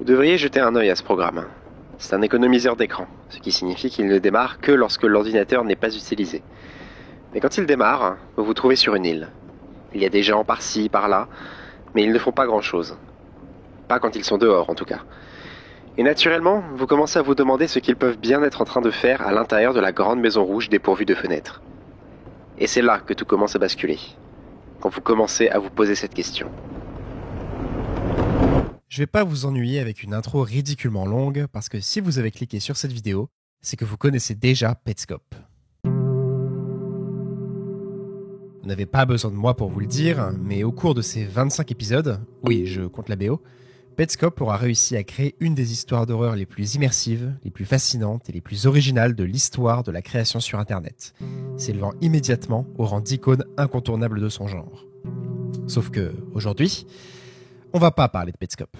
Vous devriez jeter un œil à ce programme. C'est un économiseur d'écran, ce qui signifie qu'il ne démarre que lorsque l'ordinateur n'est pas utilisé. Mais quand il démarre, vous vous trouvez sur une île. Il y a des gens par-ci, par-là, mais ils ne font pas grand-chose. Pas quand ils sont dehors, en tout cas. Et naturellement, vous commencez à vous demander ce qu'ils peuvent bien être en train de faire à l'intérieur de la grande maison rouge dépourvue de fenêtres. Et c'est là que tout commence à basculer. Quand vous commencez à vous poser cette question. Je vais pas vous ennuyer avec une intro ridiculement longue, parce que si vous avez cliqué sur cette vidéo, c'est que vous connaissez déjà Petscope. Vous n'avez pas besoin de moi pour vous le dire, mais au cours de ces 25 épisodes, oui, je compte la BO, Petscope aura réussi à créer une des histoires d'horreur les plus immersives, les plus fascinantes et les plus originales de l'histoire de la création sur Internet, s'élevant immédiatement au rang d'icône incontournable de son genre. Sauf que, aujourd'hui, on va pas parler de Petscope.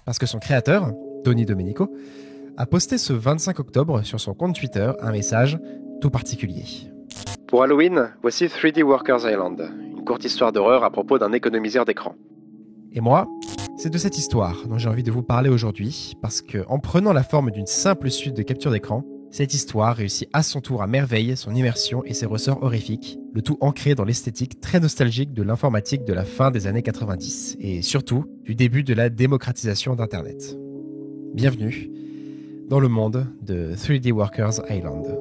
Parce que son créateur, Tony Domenico, a posté ce 25 octobre sur son compte Twitter un message tout particulier. Pour Halloween, voici 3D Workers Island, une courte histoire d'horreur à propos d'un économiseur d'écran. Et moi, c'est de cette histoire dont j'ai envie de vous parler aujourd'hui, parce que en prenant la forme d'une simple suite de capture d'écran, cette histoire réussit à son tour à merveille son immersion et ses ressorts horrifiques, le tout ancré dans l'esthétique très nostalgique de l'informatique de la fin des années 90, et surtout du début de la démocratisation d'Internet. Bienvenue dans le monde de 3D Workers Island.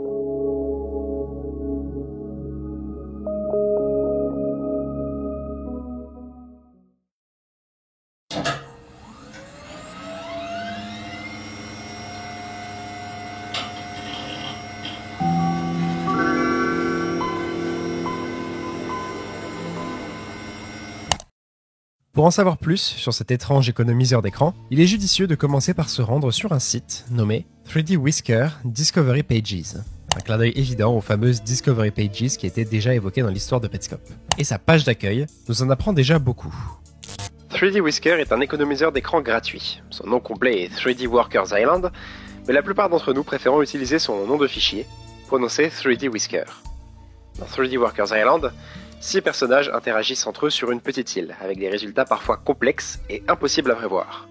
Pour en savoir plus sur cet étrange économiseur d'écran, il est judicieux de commencer par se rendre sur un site nommé 3D Whisker Discovery Pages. Un clin d'œil évident aux fameuses Discovery Pages qui étaient déjà évoquées dans l'histoire de Petscope. Et sa page d'accueil nous en apprend déjà beaucoup. 3D Whisker est un économiseur d'écran gratuit. Son nom complet est 3D Workers Island, mais la plupart d'entre nous préférons utiliser son nom de fichier, prononcé 3D Whisker. Dans 3D Workers Island, 6 personnages interagissent entre eux sur une petite île, avec des résultats parfois complexes et impossibles à prévoir.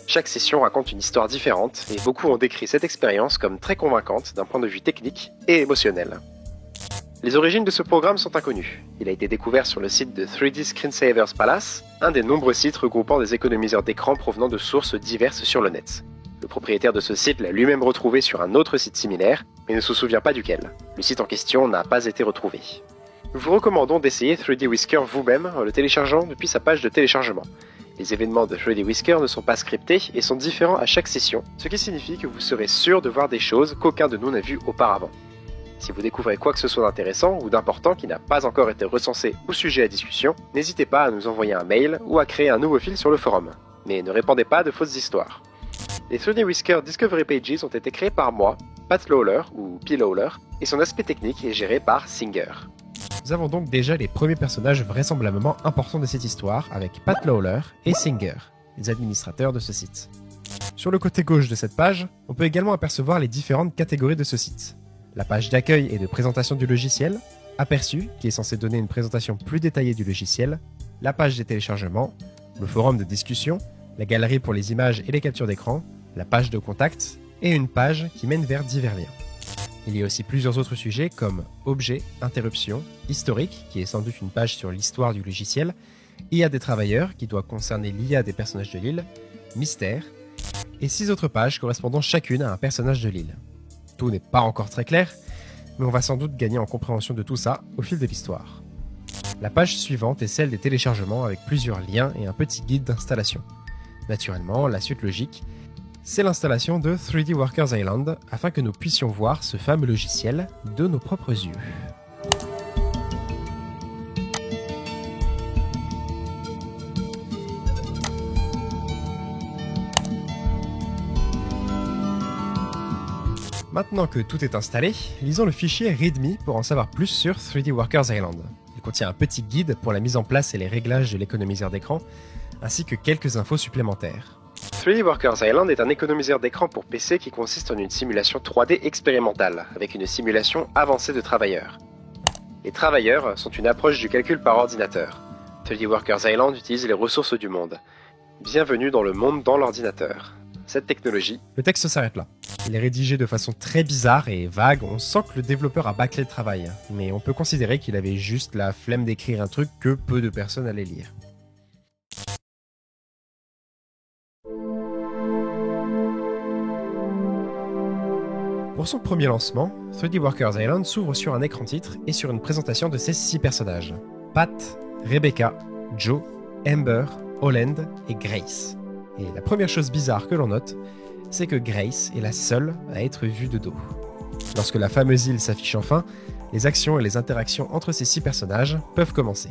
Chaque session raconte une histoire différente, et beaucoup ont décrit cette expérience comme très convaincante d'un point de vue technique et émotionnel. Les origines de ce programme sont inconnues. Il a été découvert sur le site de 3D Screensavers Palace, un des nombreux sites regroupant des économiseurs d'écran provenant de sources diverses sur le net. Le propriétaire de ce site l'a lui-même retrouvé sur un autre site similaire, mais ne se souvient pas duquel. Le site en question n'a pas été retrouvé. Nous vous recommandons d'essayer 3D Whisker vous-même en le téléchargeant depuis sa page de téléchargement. Les événements de 3D Whisker ne sont pas scriptés et sont différents à chaque session, ce qui signifie que vous serez sûr de voir des choses qu'aucun de nous n'a vues auparavant. Si vous découvrez quoi que ce soit d'intéressant ou d'important qui n'a pas encore été recensé ou sujet à discussion, n'hésitez pas à nous envoyer un mail ou à créer un nouveau fil sur le forum. Mais ne répandez pas de fausses histoires. Les 3D Whisker Discovery Pages ont été créés par moi, Pat Lawler ou P. Lawler, et son aspect technique est géré par Singer. Nous avons donc déjà les premiers personnages vraisemblablement importants de cette histoire avec Pat Lawler et Singer, les administrateurs de ce site. Sur le côté gauche de cette page, on peut également apercevoir les différentes catégories de ce site. La page d'accueil et de présentation du logiciel, aperçu qui est censé donner une présentation plus détaillée du logiciel, la page des téléchargements, le forum de discussion, la galerie pour les images et les captures d'écran, la page de contact et une page qui mène vers divers liens. Il y a aussi plusieurs autres sujets comme Objets, Interruptions, Historique, qui est sans doute une page sur l'histoire du logiciel, IA des travailleurs, qui doit concerner l'IA des personnages de l'île, Mystère, et 6 autres pages correspondant chacune à un personnage de l'île. Tout n'est pas encore très clair, mais on va sans doute gagner en compréhension de tout ça au fil de l'histoire. La page suivante est celle des téléchargements avec plusieurs liens et un petit guide d'installation. Naturellement, la suite logique, c'est l'installation de 3D Workers Island afin que nous puissions voir ce fameux logiciel de nos propres yeux. Maintenant que tout est installé, lisons le fichier README pour en savoir plus sur 3D Workers Island. Il contient un petit guide pour la mise en place et les réglages de l'économiseur d'écran, ainsi que quelques infos supplémentaires. 3D Workers Island est un économiseur d'écran pour PC qui consiste en une simulation 3D expérimentale, avec une simulation avancée de travailleurs. Les travailleurs sont une approche du calcul par ordinateur. 3D Workers Island utilise les ressources du monde. Bienvenue dans le monde dans l'ordinateur. Cette technologie... Le texte s'arrête là. Il est rédigé de façon très bizarre et vague, on sent que le développeur a bâclé le travail, mais on peut considérer qu'il avait juste la flemme d'écrire un truc que peu de personnes allaient lire. Pour son premier lancement, 3D Workers Island s'ouvre sur un écran titre et sur une présentation de ses 6 personnages. Pat, Rebecca, Joe, Amber, Holland et Grace. Et la première chose bizarre que l'on note, c'est que Grace est la seule à être vue de dos. Lorsque la fameuse île s'affiche enfin, les actions et les interactions entre ces 6 personnages peuvent commencer.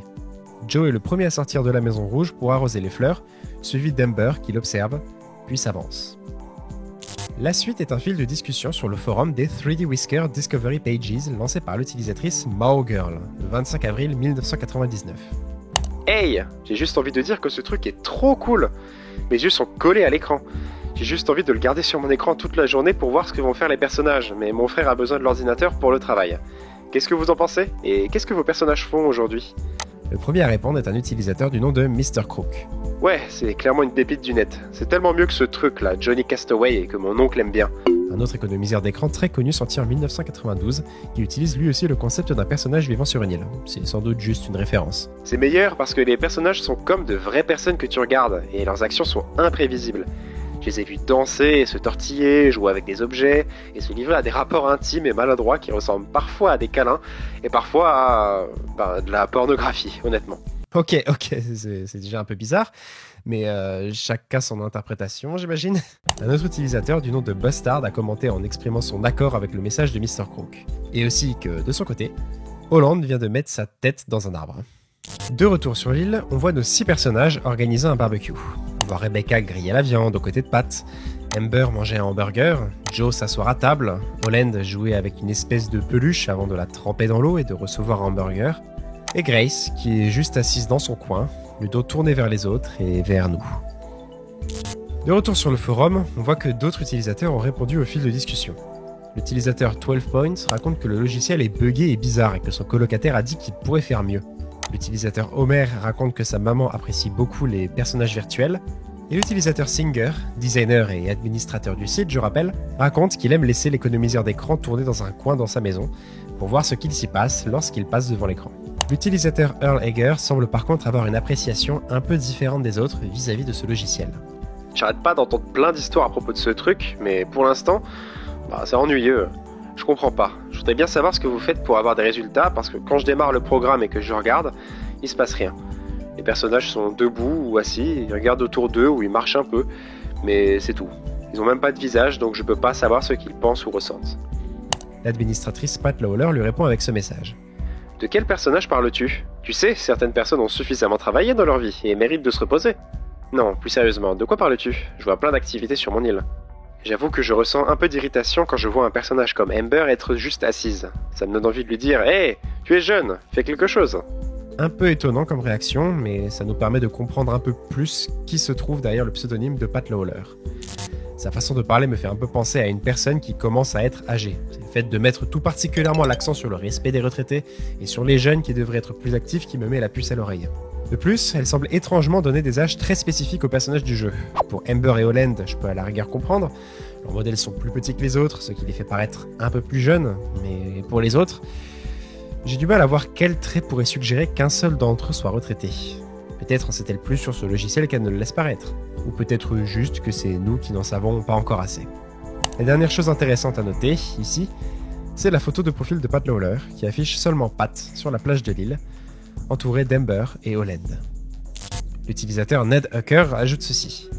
Joe est le premier à sortir de la Maison Rouge pour arroser les fleurs, suivi d'Amber qui l'observe, puis s'avance. La suite est un fil de discussion sur le forum des 3D Whisker Discovery Pages lancé par l'utilisatrice Mawgirl le 25 avril 1999. Hey, j'ai juste envie de dire que ce truc est trop cool. Mes yeux sont collés à l'écran. J'ai juste envie de le garder sur mon écran toute la journée pour voir ce que vont faire les personnages, mais mon frère a besoin de l'ordinateur pour le travail. Qu'est-ce que vous en pensez? Et qu'est-ce que vos personnages font aujourd'hui? Le premier à répondre est un utilisateur du nom de Mr. Crook. Ouais, c'est clairement une pépite du net. C'est tellement mieux que ce truc là, Johnny Castaway, et que mon oncle aime bien. Un autre économiseur d'écran très connu sorti en 1992, qui utilise lui aussi le concept d'un personnage vivant sur une île. C'est sans doute juste une référence. C'est meilleur parce que les personnages sont comme de vraies personnes que tu regardes, et leurs actions sont imprévisibles. Je les ai vus danser et se tortiller, jouer avec des objets, et se livrer à des rapports intimes et maladroits qui ressemblent parfois à des câlins, et parfois à de la pornographie, honnêtement. Ok, c'est déjà un peu bizarre, mais chacun son interprétation, j'imagine. Un autre utilisateur du nom de Bustard a commenté en exprimant son accord avec le message de Mr. Crook. Et aussi que, de son côté, Holland vient de mettre sa tête dans un arbre. De retour sur l'île, on voit nos 6 personnages organiser un barbecue. On voit Rebecca griller la viande aux côtés de Pat, Amber manger un hamburger, Joe s'asseoir à table, Holland jouer avec une espèce de peluche avant de la tremper dans l'eau et de recevoir un hamburger, et Grace qui est juste assise dans son coin, le dos tourné vers les autres et vers nous. De retour sur le forum, on voit que d'autres utilisateurs ont répondu au fil de discussion. L'utilisateur 12 Points raconte que le logiciel est buggé et bizarre et que son colocataire a dit qu'il pourrait faire mieux. L'utilisateur Homer raconte que sa maman apprécie beaucoup les personnages virtuels. Et l'utilisateur Singer, designer et administrateur du site, je rappelle, raconte qu'il aime laisser l'économiseur d'écran tourner dans un coin dans sa maison pour voir ce qu'il s'y passe lorsqu'il passe devant l'écran. L'utilisateur Earl Hager semble par contre avoir une appréciation un peu différente des autres vis-à-vis de ce logiciel. J'arrête pas d'entendre plein d'histoires à propos de ce truc, mais pour l'instant, c'est ennuyeux. Je comprends pas. Je voudrais bien savoir ce que vous faites pour avoir des résultats, parce que quand je démarre le programme et que je regarde, il se passe rien. Les personnages sont debout ou assis, ils regardent autour d'eux ou ils marchent un peu, mais c'est tout. Ils ont même pas de visage, donc je peux pas savoir ce qu'ils pensent ou ressentent. L'administratrice Pat Lawler lui répond avec ce message. De quel personnage parles-tu? Tu sais, certaines personnes ont suffisamment travaillé dans leur vie et méritent de se reposer. Non, plus sérieusement, de quoi parles-tu? Je vois plein d'activités sur mon île. J'avoue que je ressens un peu d'irritation quand je vois un personnage comme Amber être juste assise. Ça me donne envie de lui dire « Hey, tu es jeune, fais quelque chose !» Un peu étonnant comme réaction, mais ça nous permet de comprendre un peu plus qui se trouve derrière le pseudonyme de Pat Lawler. Sa façon de parler me fait un peu penser à une personne qui commence à être âgée. C'est le fait de mettre tout particulièrement l'accent sur le respect des retraités et sur les jeunes qui devraient être plus actifs qui me met la puce à l'oreille. De plus, elle semble étrangement donner des âges très spécifiques aux personnages du jeu. Pour Amber et Holland, je peux à la rigueur comprendre. Leurs modèles sont plus petits que les autres, ce qui les fait paraître un peu plus jeunes, mais pour les autres, j'ai du mal à voir quel trait pourrait suggérer qu'un seul d'entre eux soit retraité. Peut-être en sait-elle plus sur ce logiciel qu'elle ne le laisse paraître. Ou peut-être juste que c'est nous qui n'en savons pas encore assez. La dernière chose intéressante à noter, ici, c'est la photo de profil de Pat Lawler, qui affiche seulement Pat sur la plage de l'île, entouré d'Amber et Holland. L'utilisateur Ned Hucker ajoute ceci.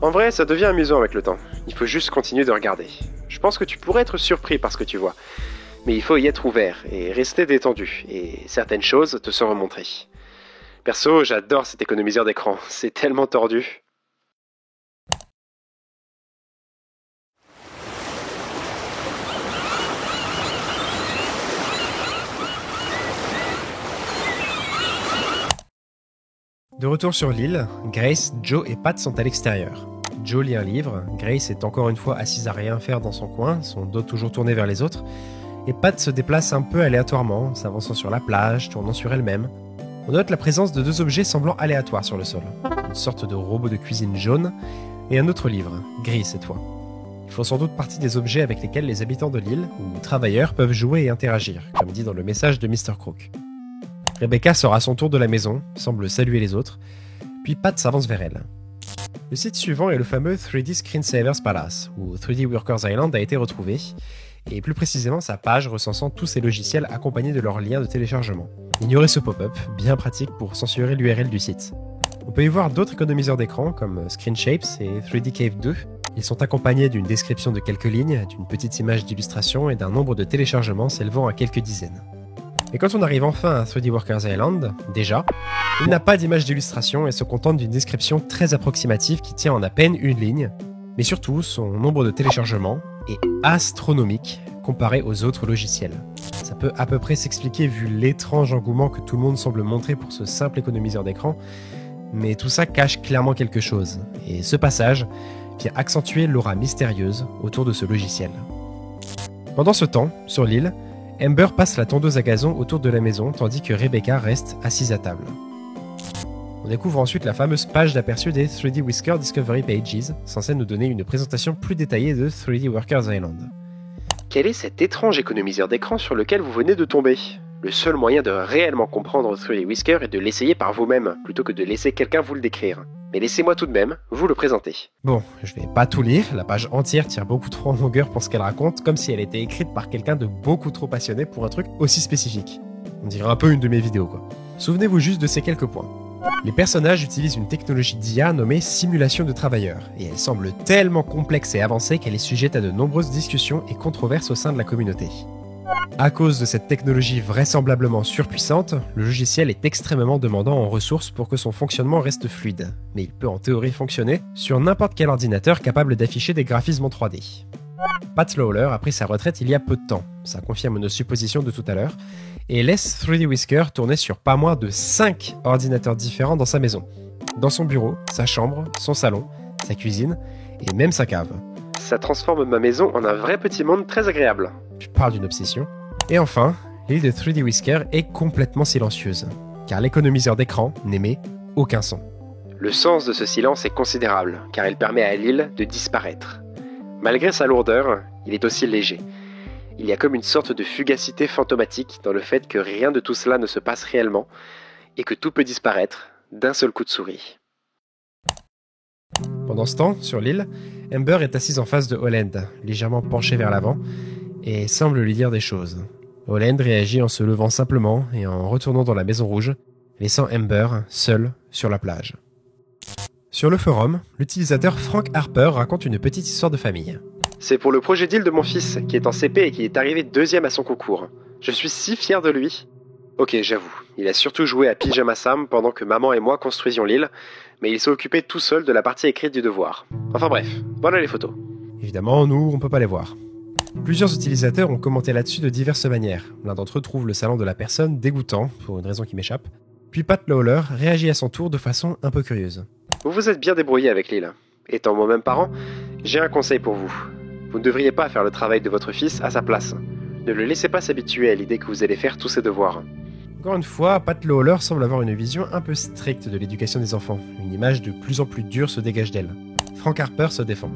En vrai, ça devient amusant avec le temps. Il faut juste continuer de regarder. Je pense que tu pourrais être surpris par ce que tu vois. Mais il faut y être ouvert et rester détendu, et certaines choses te seront montrées. Perso, j'adore cet économiseur d'écran, c'est tellement tordu. De retour sur l'île, Grace, Joe et Pat sont à l'extérieur. Joe lit un livre, Grace est encore une fois assise à rien faire dans son coin, son dos toujours tourné vers les autres, et Pat se déplace un peu aléatoirement, s'avançant sur la plage, tournant sur elle-même. On note la présence de 2 objets semblant aléatoires sur le sol. une sorte de robot de cuisine jaune, et un autre livre, gris cette fois. Ils font sans doute partie des objets avec lesquels les habitants de l'île, ou travailleurs, peuvent jouer et interagir, comme dit dans le message de Mr. Crook. Rebecca sort à son tour de la maison, semble saluer les autres, puis Pat s'avance vers elle. Le site suivant est le fameux 3D Screensavers Palace, où 3D Workers Island a été retrouvé, et plus précisément sa page recensant tous ces logiciels accompagnés de leurs liens de téléchargement. Ignorez ce pop-up, bien pratique pour censurer l'URL du site. On peut y voir d'autres économiseurs d'écran comme Screenshapes et 3D Cave 2. Ils sont accompagnés d'une description de quelques lignes, d'une petite image d'illustration et d'un nombre de téléchargements s'élevant à quelques dizaines. Et quand on arrive enfin à 3D Workers Island, déjà, il n'a pas d'image d'illustration et se contente d'une description très approximative qui tient en à peine une ligne, mais surtout son nombre de téléchargements est astronomique comparé aux autres logiciels. Ça peut à peu près s'expliquer vu l'étrange engouement que tout le monde semble montrer pour ce simple économiseur d'écran, mais tout ça cache clairement quelque chose, et ce passage vient accentuer l'aura mystérieuse autour de ce logiciel. Pendant ce temps, sur l'île, Amber passe la tondeuse à gazon autour de la maison tandis que Rebecca reste assise à table. On découvre ensuite la fameuse page d'aperçu des 3D Whisker Discovery Pages, censée nous donner une présentation plus détaillée de 3D Workers Island. Quel est cet étrange économiseur d'écran sur lequel vous venez de tomber ? Le seul moyen de réellement comprendre 3D Whisker est de l'essayer par vous-même, plutôt que de laisser quelqu'un vous le décrire. Mais laissez-moi tout de même vous le présenter. Bon, je vais pas tout lire, la page entière tire beaucoup trop en longueur pour ce qu'elle raconte, comme si elle était écrite par quelqu'un de beaucoup trop passionné pour un truc aussi spécifique. On dirait un peu une de mes vidéos quoi. Souvenez-vous juste de ces quelques points. Les personnages utilisent une technologie d'IA nommée simulation de travailleurs, et elle semble tellement complexe et avancée qu'elle est sujette à de nombreuses discussions et controverses au sein de la communauté. À cause de cette technologie vraisemblablement surpuissante, le logiciel est extrêmement demandant en ressources pour que son fonctionnement reste fluide, mais il peut en théorie fonctionner sur n'importe quel ordinateur capable d'afficher des graphismes en 3D. Pat Lawler a pris sa retraite il y a peu de temps, ça confirme nos suppositions de tout à l'heure, et laisse 3D Whisker tourner sur pas moins de 5 ordinateurs différents dans sa maison. Dans son bureau, sa chambre, son salon, sa cuisine et même sa cave. Ça transforme ma maison en un vrai petit monde très agréable. Je parle d'une obsession. Et enfin, l'île de 3D Whisker est complètement silencieuse, car l'économiseur d'écran n'émet aucun son. Le sens de ce silence est considérable, car il permet à l'île de disparaître. Malgré sa lourdeur, il est aussi léger. Il y a comme une sorte de fugacité fantomatique dans le fait que rien de tout cela ne se passe réellement, et que tout peut disparaître d'un seul coup de souris. Pendant ce temps, sur l'île, Amber est assise en face de Holland, légèrement penchée vers l'avant, et semble lui dire des choses. Holland réagit en se levant simplement et en retournant dans la maison rouge, laissant Amber seule sur la plage. Sur le forum, l'utilisateur Frank Harper raconte une petite histoire de famille. C'est pour le projet d'île de mon fils, qui est en CP et qui est arrivé 2e à son concours. Je suis si fier de lui. Ok, j'avoue, il a surtout joué à Pyjama Sam pendant que maman et moi construisions l'île, mais il s'est occupé tout seul de la partie écrite du devoir. Enfin bref, voilà les photos. Évidemment, nous, on peut pas les voir. Plusieurs utilisateurs ont commenté là-dessus de diverses manières. L'un d'entre eux trouve le salon de la personne dégoûtant, pour une raison qui m'échappe. Puis Pat Lawler réagit à son tour de façon un peu curieuse. Vous vous êtes bien débrouillé avec l'île. Étant moi-même parent, j'ai un conseil pour vous. Vous ne devriez pas faire le travail de votre fils à sa place. Ne le laissez pas s'habituer à l'idée que vous allez faire tous ses devoirs. Encore une fois, Pat Lawler semble avoir une vision un peu stricte de l'éducation des enfants. Une image de plus en plus dure se dégage d'elle. Frank Harper se défend.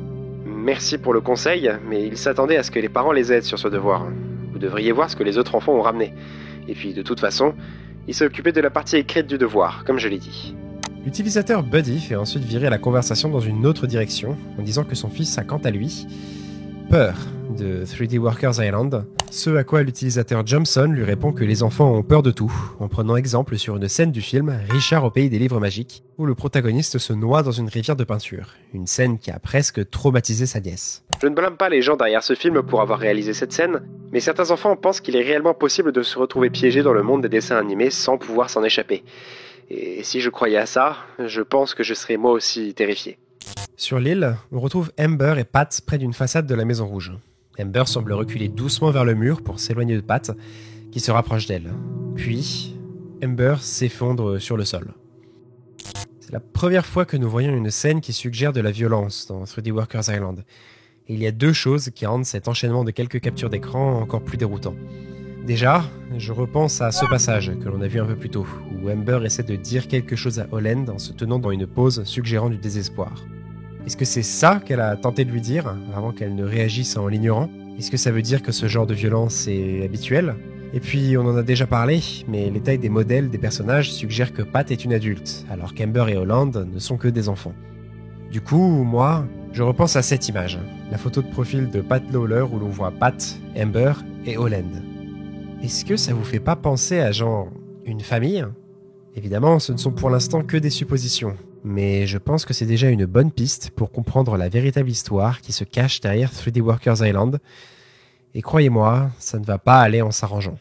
Merci pour le conseil, mais il s'attendait à ce que les parents les aident sur ce devoir. Vous devriez voir ce que les autres enfants ont ramené. Et puis, de toute façon, il s'est occupé de la partie écrite du devoir, comme je l'ai dit. L'utilisateur Buddy fait ensuite virer la conversation dans une autre direction, en disant que son fils a quant à lui peur de 3D Workers Island, ce à quoi l'utilisateur Johnson lui répond que les enfants ont peur de tout, en prenant exemple sur une scène du film Richard au pays des livres magiques, où le protagoniste se noie dans une rivière de peinture, une scène qui a presque traumatisé sa nièce. Je ne blâme pas les gens derrière ce film pour avoir réalisé cette scène, mais certains enfants pensent qu'il est réellement possible de se retrouver piégé dans le monde des dessins animés sans pouvoir s'en échapper. Et si je croyais à ça, je pense que je serais moi aussi terrifié. Sur l'île, on retrouve Amber et Pat près d'une façade de la Maison Rouge. Amber semble reculer doucement vers le mur pour s'éloigner de Pat, qui se rapproche d'elle. Puis, Amber s'effondre sur le sol. C'est la première fois que nous voyons une scène qui suggère de la violence dans 3D Workers Island. Et il y a deux choses qui rendent cet enchaînement de quelques captures d'écran encore plus déroutant. Déjà, je repense à ce passage que l'on a vu un peu plus tôt, où où Amber essaie de dire quelque chose à Holland en se tenant dans une pose suggérant du désespoir. Est-ce que c'est ça qu'elle a tenté de lui dire, avant qu'elle ne réagisse en l'ignorant? Est-ce que ça veut dire que ce genre de violence est habituel? Et puis, on en a déjà parlé, mais les tailles des modèles des personnages suggèrent que Pat est une adulte, alors qu'Amber et Holland ne sont que des enfants. Du coup, moi, je repense à cette image, la photo de profil de Pat Lawler où l'on voit Pat, Amber et Holland. Est-ce que ça vous fait pas penser à genre une famille? Évidemment, ce ne sont pour l'instant que des suppositions, mais je pense que c'est déjà une bonne piste pour comprendre la véritable histoire qui se cache derrière 3D Workers Island. Et croyez-moi, ça ne va pas aller en s'arrangeant.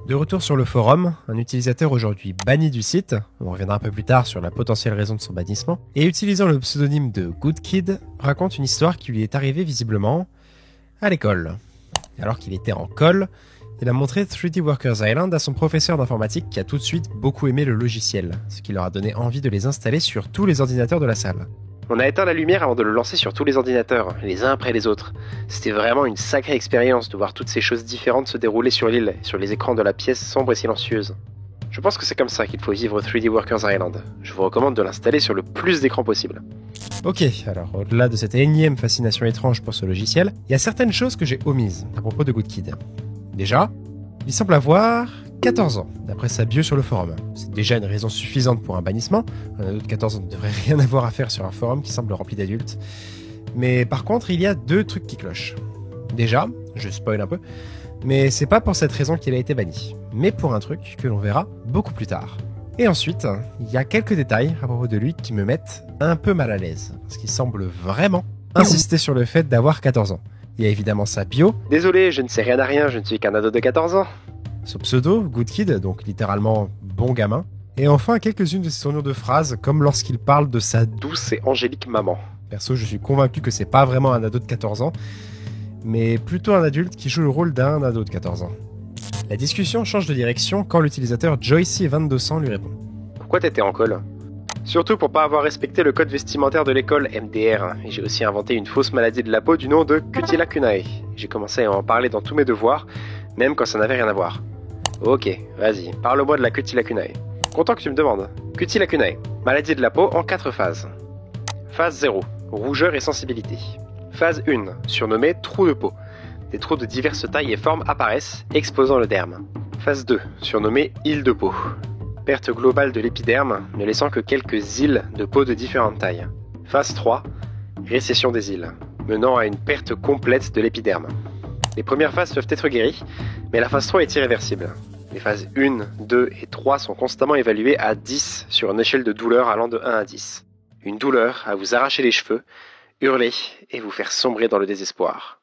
De retour sur le forum, un utilisateur aujourd'hui banni du site, on reviendra un peu plus tard sur la potentielle raison de son bannissement, et utilisant le pseudonyme de Good Kid, raconte une histoire qui lui est arrivée visiblement à l'école. Alors qu'il était en colle, il a montré 3D Workers Island à son professeur d'informatique qui a tout de suite beaucoup aimé le logiciel, ce qui leur a donné envie de les installer sur tous les ordinateurs de la salle. On a éteint la lumière avant de le lancer sur tous les ordinateurs, les uns après les autres. C'était vraiment une sacrée expérience de voir toutes ces choses différentes se dérouler sur l'île, sur les écrans de la pièce sombre et silencieuse. Je pense que c'est comme ça qu'il faut vivre 3D Workers Island. Je vous recommande de l'installer sur le plus d'écrans possible. Ok, alors au-delà de cette énième fascination étrange pour ce logiciel, il y a certaines choses que j'ai omises à propos de Good Kid. Déjà, il semble avoir 14 ans, d'après sa bio sur le forum. C'est déjà une raison suffisante pour un bannissement. Un ado de 14 ans ne devrait rien avoir à faire sur un forum qui semble rempli d'adultes. Mais par contre, il y a deux trucs qui clochent. Déjà, je spoil un peu, mais c'est pas pour cette raison qu'il a été banni, mais pour un truc que l'on verra beaucoup plus tard. Et ensuite, il y a quelques détails à propos de lui qui me mettent un peu mal à l'aise, parce qu'il semble vraiment insister sur le fait d'avoir 14 ans. Il y a évidemment sa bio. Désolé, je ne sais rien à rien, je ne suis qu'un ado de 14 ans. Son pseudo, Good Kid, donc littéralement bon gamin. Et enfin, quelques-unes de ses tournures de phrases, comme lorsqu'il parle de sa douce et angélique maman. Perso, je suis convaincu que c'est pas vraiment un ado de 14 ans, mais plutôt un adulte qui joue le rôle d'un ado de 14 ans. La discussion change de direction quand l'utilisateur Joycey2200 lui répond. Pourquoi t'étais en colle? Surtout pour pas avoir respecté le code vestimentaire de l'école MDR, et j'ai aussi inventé une fausse maladie de la peau du nom de Kutilakunae. J'ai commencé à en parler dans tous mes devoirs, même quand ça n'avait rien à voir. Ok, vas-y, parle-moi de la Kutilakunae. Content que tu me demandes. Kutilakunae, maladie de la peau en 4 phases. Phase 0, rougeur et sensibilité. Phase 1, surnommée trou de peau. Des trous de diverses tailles et formes apparaissent, exposant le derme. Phase 2, surnommée île de peau. Perte globale de l'épiderme, ne laissant que quelques îles de peau de différentes tailles. Phase 3, récession des îles, menant à une perte complète de l'épiderme. Les premières phases peuvent être guéries, mais la phase 3 est irréversible. Les phases 1, 2 et 3 sont constamment évaluées à 10 sur une échelle de douleur allant de 1 à 10. Une douleur à vous arracher les cheveux, hurler et vous faire sombrer dans le désespoir.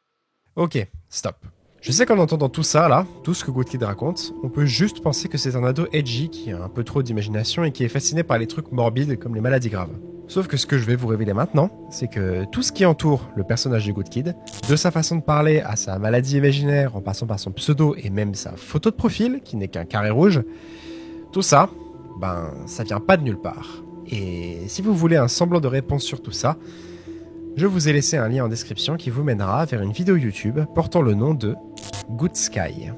Ok, stop. Je sais qu'en entendant tout ça, là, tout ce que Good Kid raconte, on peut juste penser que c'est un ado edgy qui a un peu trop d'imagination et qui est fasciné par les trucs morbides comme les maladies graves. Sauf que ce que je vais vous révéler maintenant, c'est que tout ce qui entoure le personnage de Good Kid, de sa façon de parler à sa maladie imaginaire en passant par son pseudo et même sa photo de profil, qui n'est qu'un carré rouge, tout ça, ça vient pas de nulle part. Et si vous voulez un semblant de réponse sur tout ça, je vous ai laissé un lien en description qui vous mènera vers une vidéo YouTube portant le nom de Good Sky.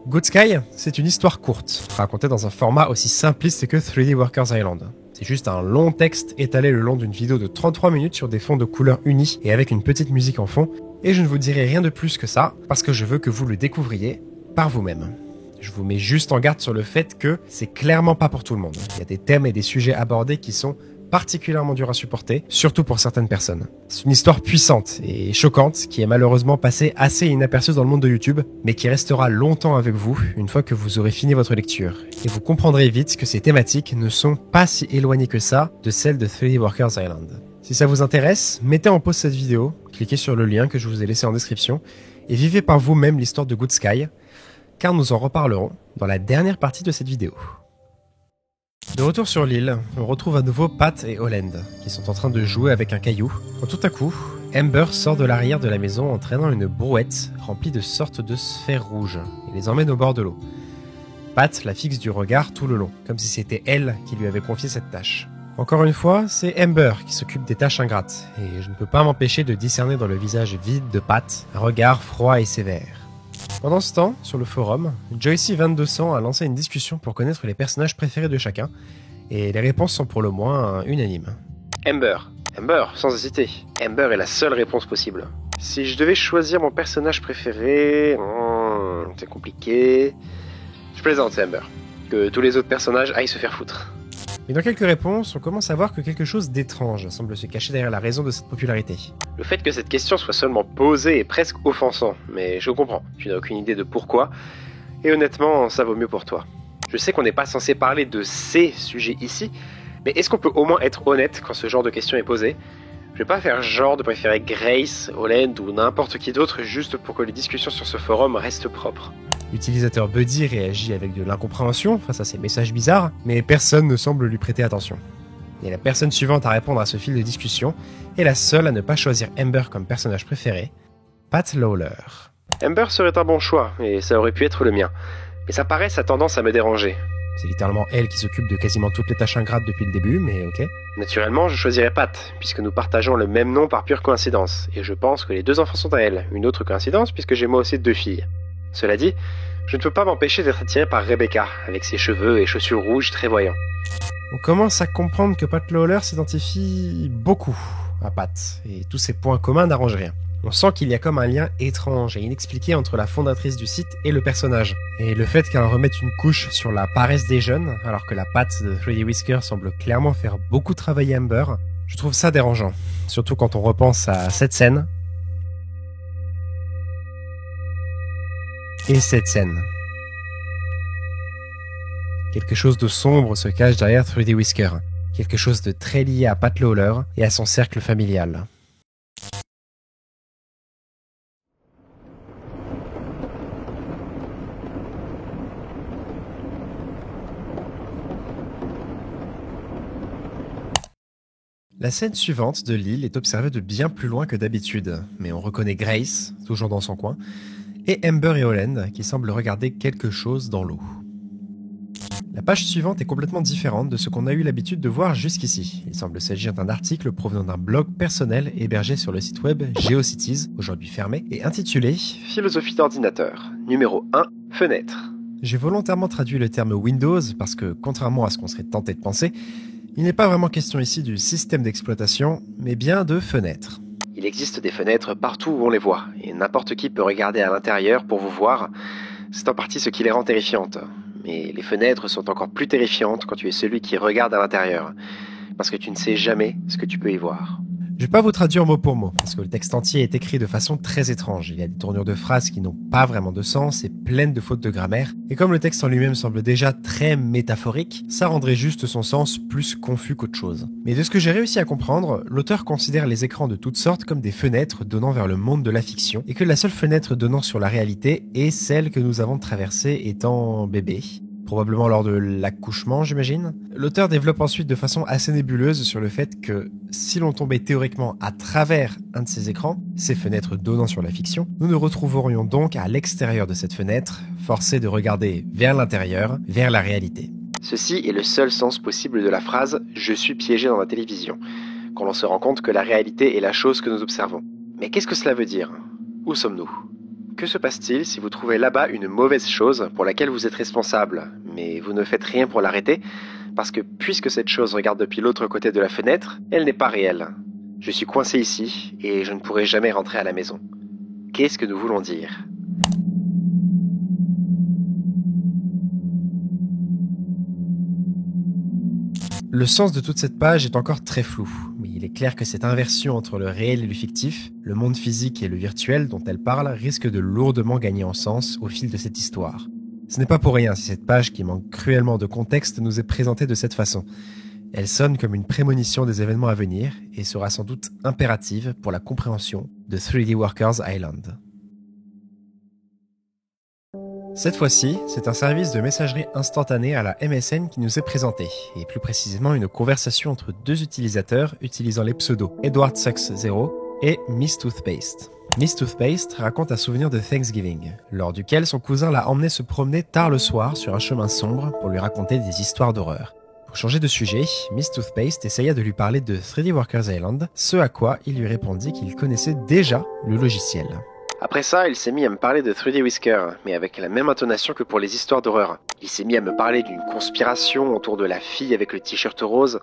Good Sky, c'est une histoire courte, racontée dans un format aussi simpliste que 3D Workers Island. C'est juste un long texte étalé le long d'une vidéo de 33 minutes sur des fonds de couleurs unis et avec une petite musique en fond, et je ne vous dirai rien de plus que ça, parce que je veux que vous le découvriez par vous-même. Je vous mets juste en garde sur le fait que c'est clairement pas pour tout le monde. Il y a des thèmes et des sujets abordés qui sont particulièrement durs à supporter, surtout pour certaines personnes. C'est une histoire puissante et choquante qui est malheureusement passée assez inaperçue dans le monde de YouTube, mais qui restera longtemps avec vous une fois que vous aurez fini votre lecture. Et vous comprendrez vite que ces thématiques ne sont pas si éloignées que ça de celles de 3D Workers Island. Si ça vous intéresse, mettez en pause cette vidéo, cliquez sur le lien que je vous ai laissé en description, et vivez par vous-même l'histoire de Good Sky, car nous en reparlerons dans la dernière partie de cette vidéo. De retour sur l'île, on retrouve à nouveau Pat et Holland, qui sont en train de jouer avec un caillou, quand tout à coup, Amber sort de l'arrière de la maison en traînant une brouette remplie de sortes de sphères rouges, et les emmène au bord de l'eau. Pat la fixe du regard tout le long, comme si c'était elle qui lui avait confié cette tâche. Encore une fois, c'est Amber qui s'occupe des tâches ingrates, et je ne peux pas m'empêcher de discerner dans le visage vide de Pat un regard froid et sévère. Pendant ce temps, sur le forum, Joycey2200 a lancé une discussion pour connaître les personnages préférés de chacun, et les réponses sont pour le moins unanimes. Amber. Amber, sans hésiter. Amber est la seule réponse possible. Si je devais choisir mon personnage préféré... c'est compliqué... Je plaisante, c'est Amber. Que tous les autres personnages aillent se faire foutre. Mais dans quelques réponses, on commence à voir que quelque chose d'étrange semble se cacher derrière la raison de cette popularité. Le fait que cette question soit seulement posée est presque offensant, mais je comprends. Tu n'as aucune idée de pourquoi, et honnêtement, ça vaut mieux pour toi. Je sais qu'on n'est pas censé parler de ces sujets ici, mais est-ce qu'on peut au moins être honnête quand ce genre de question est posée ? Je vais pas faire genre de préférer Grace, Holland ou n'importe qui d'autre juste pour que les discussions sur ce forum restent propres. L'utilisateur Buddy réagit avec de l'incompréhension face à ces messages bizarres, mais personne ne semble lui prêter attention. Et la personne suivante à répondre à ce fil de discussion est la seule à ne pas choisir Amber comme personnage préféré, Pat Lawler. Amber serait un bon choix, et ça aurait pu être le mien. Mais sa paresse a tendance à me déranger. C'est littéralement elle qui s'occupe de quasiment toutes les tâches ingrates depuis le début, mais ok. Naturellement, je choisirais Pat, puisque nous partageons le même nom par pure coïncidence, et je pense que les deux enfants sont à elle. Une autre coïncidence, puisque j'ai moi aussi 2 filles. Cela dit, je ne peux pas m'empêcher d'être attiré par Rebecca, avec ses cheveux et chaussures rouges très voyants. On commence à comprendre que Pat Lawler s'identifie beaucoup à Pat, et tous ces points communs n'arrangent rien. On sent qu'il y a comme un lien étrange et inexpliqué entre la fondatrice du site et le personnage. Et le fait qu'elle remette une couche sur la paresse des jeunes, alors que la patte de 3D Whisker semble clairement faire beaucoup travailler Amber, je trouve ça dérangeant. Surtout quand on repense à cette scène. Et cette scène. Quelque chose de sombre se cache derrière 3D Whisker. Quelque chose de très lié à Pat Lawler et à son cercle familial. La scène suivante de l'île est observée de bien plus loin que d'habitude, mais on reconnaît Grace, toujours dans son coin, et Amber et Holland qui semblent regarder quelque chose dans l'eau. La page suivante est complètement différente de ce qu'on a eu l'habitude de voir jusqu'ici. Il semble s'agir d'un article provenant d'un blog personnel hébergé sur le site web GeoCities, aujourd'hui fermé, et intitulé « Philosophie d'ordinateur, numéro 1, fenêtre ». J'ai volontairement traduit le terme Windows parce que, contrairement à ce qu'on serait tenté de penser, il n'est pas vraiment question ici du système d'exploitation, mais bien de fenêtres. Il existe des fenêtres partout où on les voit, et n'importe qui peut regarder à l'intérieur pour vous voir. C'est en partie ce qui les rend terrifiantes. Mais les fenêtres sont encore plus terrifiantes quand tu es celui qui regarde à l'intérieur, parce que tu ne sais jamais ce que tu peux y voir. Je vais pas vous traduire mot pour mot, parce que le texte entier est écrit de façon très étrange. Il y a des tournures de phrases qui n'ont pas vraiment de sens et pleines de fautes de grammaire. Et comme le texte en lui-même semble déjà très métaphorique, ça rendrait juste son sens plus confus qu'autre chose. Mais de ce que j'ai réussi à comprendre, l'auteur considère les écrans de toutes sortes comme des fenêtres donnant vers le monde de la fiction, et que la seule fenêtre donnant sur la réalité est celle que nous avons traversée étant bébé. Probablement lors de l'accouchement, j'imagine. L'auteur développe ensuite de façon assez nébuleuse sur le fait que si l'on tombait théoriquement à travers un de ces écrans, ces fenêtres donnant sur la fiction, nous nous retrouverions donc à l'extérieur de cette fenêtre, forcés de regarder vers l'intérieur, vers la réalité. Ceci est le seul sens possible de la phrase « Je suis piégé dans la télévision », quand l'on se rend compte que la réalité est la chose que nous observons. Mais qu'est-ce que cela veut dire ? Où sommes-nous ? Que se passe-t-il si vous trouvez là-bas une mauvaise chose pour laquelle vous êtes responsable, mais vous ne faites rien pour l'arrêter, parce que puisque cette chose regarde depuis l'autre côté de la fenêtre, elle n'est pas réelle. Je suis coincé ici, et je ne pourrai jamais rentrer à la maison. Qu'est-ce que nous voulons dire ? Le sens de toute cette page est encore très flou, mais il est clair que cette inversion entre le réel et le fictif, le monde physique et le virtuel dont elle parle, risque de lourdement gagner en sens au fil de cette histoire. Ce n'est pas pour rien si cette page qui manque cruellement de contexte nous est présentée de cette façon. Elle sonne comme une prémonition des événements à venir et sera sans doute impérative pour la compréhension de 3D Workers Island. Cette fois-ci, c'est un service de messagerie instantanée à la MSN qui nous est présenté, et plus précisément une conversation entre 2 utilisateurs utilisant les pseudos EdwardSucks0 et Miss Toothpaste. Miss Toothpaste raconte un souvenir de Thanksgiving, lors duquel son cousin l'a emmené se promener tard le soir sur un chemin sombre pour lui raconter des histoires d'horreur. Pour changer de sujet, Miss Toothpaste essaya de lui parler de 3D Workers Island, ce à quoi il lui répondit qu'il connaissait déjà le logiciel. Après ça, il s'est mis à me parler de 3D Whisker, mais avec la même intonation que pour les histoires d'horreur. Il s'est mis à me parler d'une conspiration autour de la fille avec le t-shirt rose,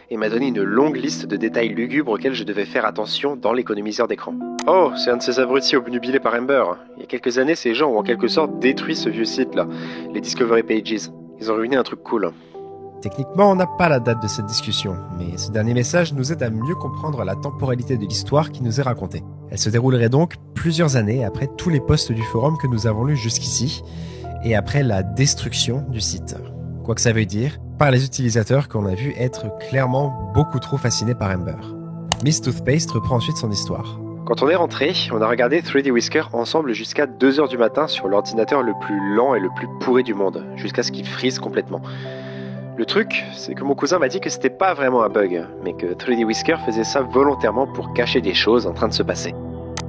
et m'a donné une longue liste de détails lugubres auxquels je devais faire attention dans l'économiseur d'écran. Oh, c'est un de ces abrutis obnubilés par Ember. Il y a quelques années, ces gens ont en quelque sorte détruit ce vieux site-là, les Discovery Pages. Ils ont ruiné un truc cool. Techniquement, on n'a pas la date de cette discussion, mais ce dernier message nous aide à mieux comprendre la temporalité de l'histoire qui nous est racontée. Elle se déroulerait donc plusieurs années après tous les posts du forum que nous avons lus jusqu'ici, et après la destruction du site. Quoi que ça veut dire, par les utilisateurs qu'on a vu être clairement beaucoup trop fascinés par Ember. Miss Toothpaste reprend ensuite son histoire. Quand on est rentré, on a regardé 3D Whisker ensemble jusqu'à 2h du matin sur l'ordinateur le plus lent et le plus pourri du monde, jusqu'à ce qu'il frise complètement. Le truc, c'est que mon cousin m'a dit que c'était pas vraiment un bug, mais que 3D Whisker faisait ça volontairement pour cacher des choses en train de se passer.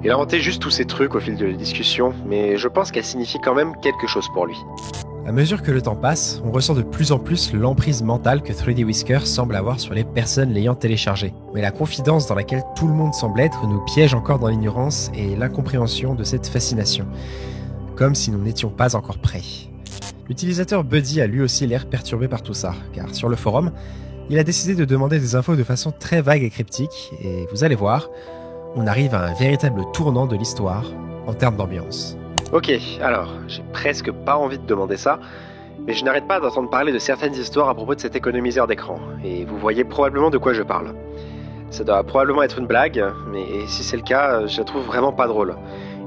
Il a inventé juste tous ces trucs au fil de la discussion, mais je pense qu'elle signifie quand même quelque chose pour lui. À mesure que le temps passe, on ressent de plus en plus l'emprise mentale que 3D Whisker semble avoir sur les personnes l'ayant téléchargé. Mais la confidence dans laquelle tout le monde semble être nous piège encore dans l'ignorance et l'incompréhension de cette fascination. Comme si nous n'étions pas encore prêts. L'utilisateur Buddy a lui aussi l'air perturbé par tout ça, car sur le forum, il a décidé de demander des infos de façon très vague et cryptique, et vous allez voir, on arrive à un véritable tournant de l'histoire en termes d'ambiance. Ok, alors, j'ai presque pas envie de demander ça, mais je n'arrête pas d'entendre parler de certaines histoires à propos de cet économiseur d'écran, et vous voyez probablement de quoi je parle. Ça doit probablement être une blague, mais si c'est le cas, je la trouve vraiment pas drôle.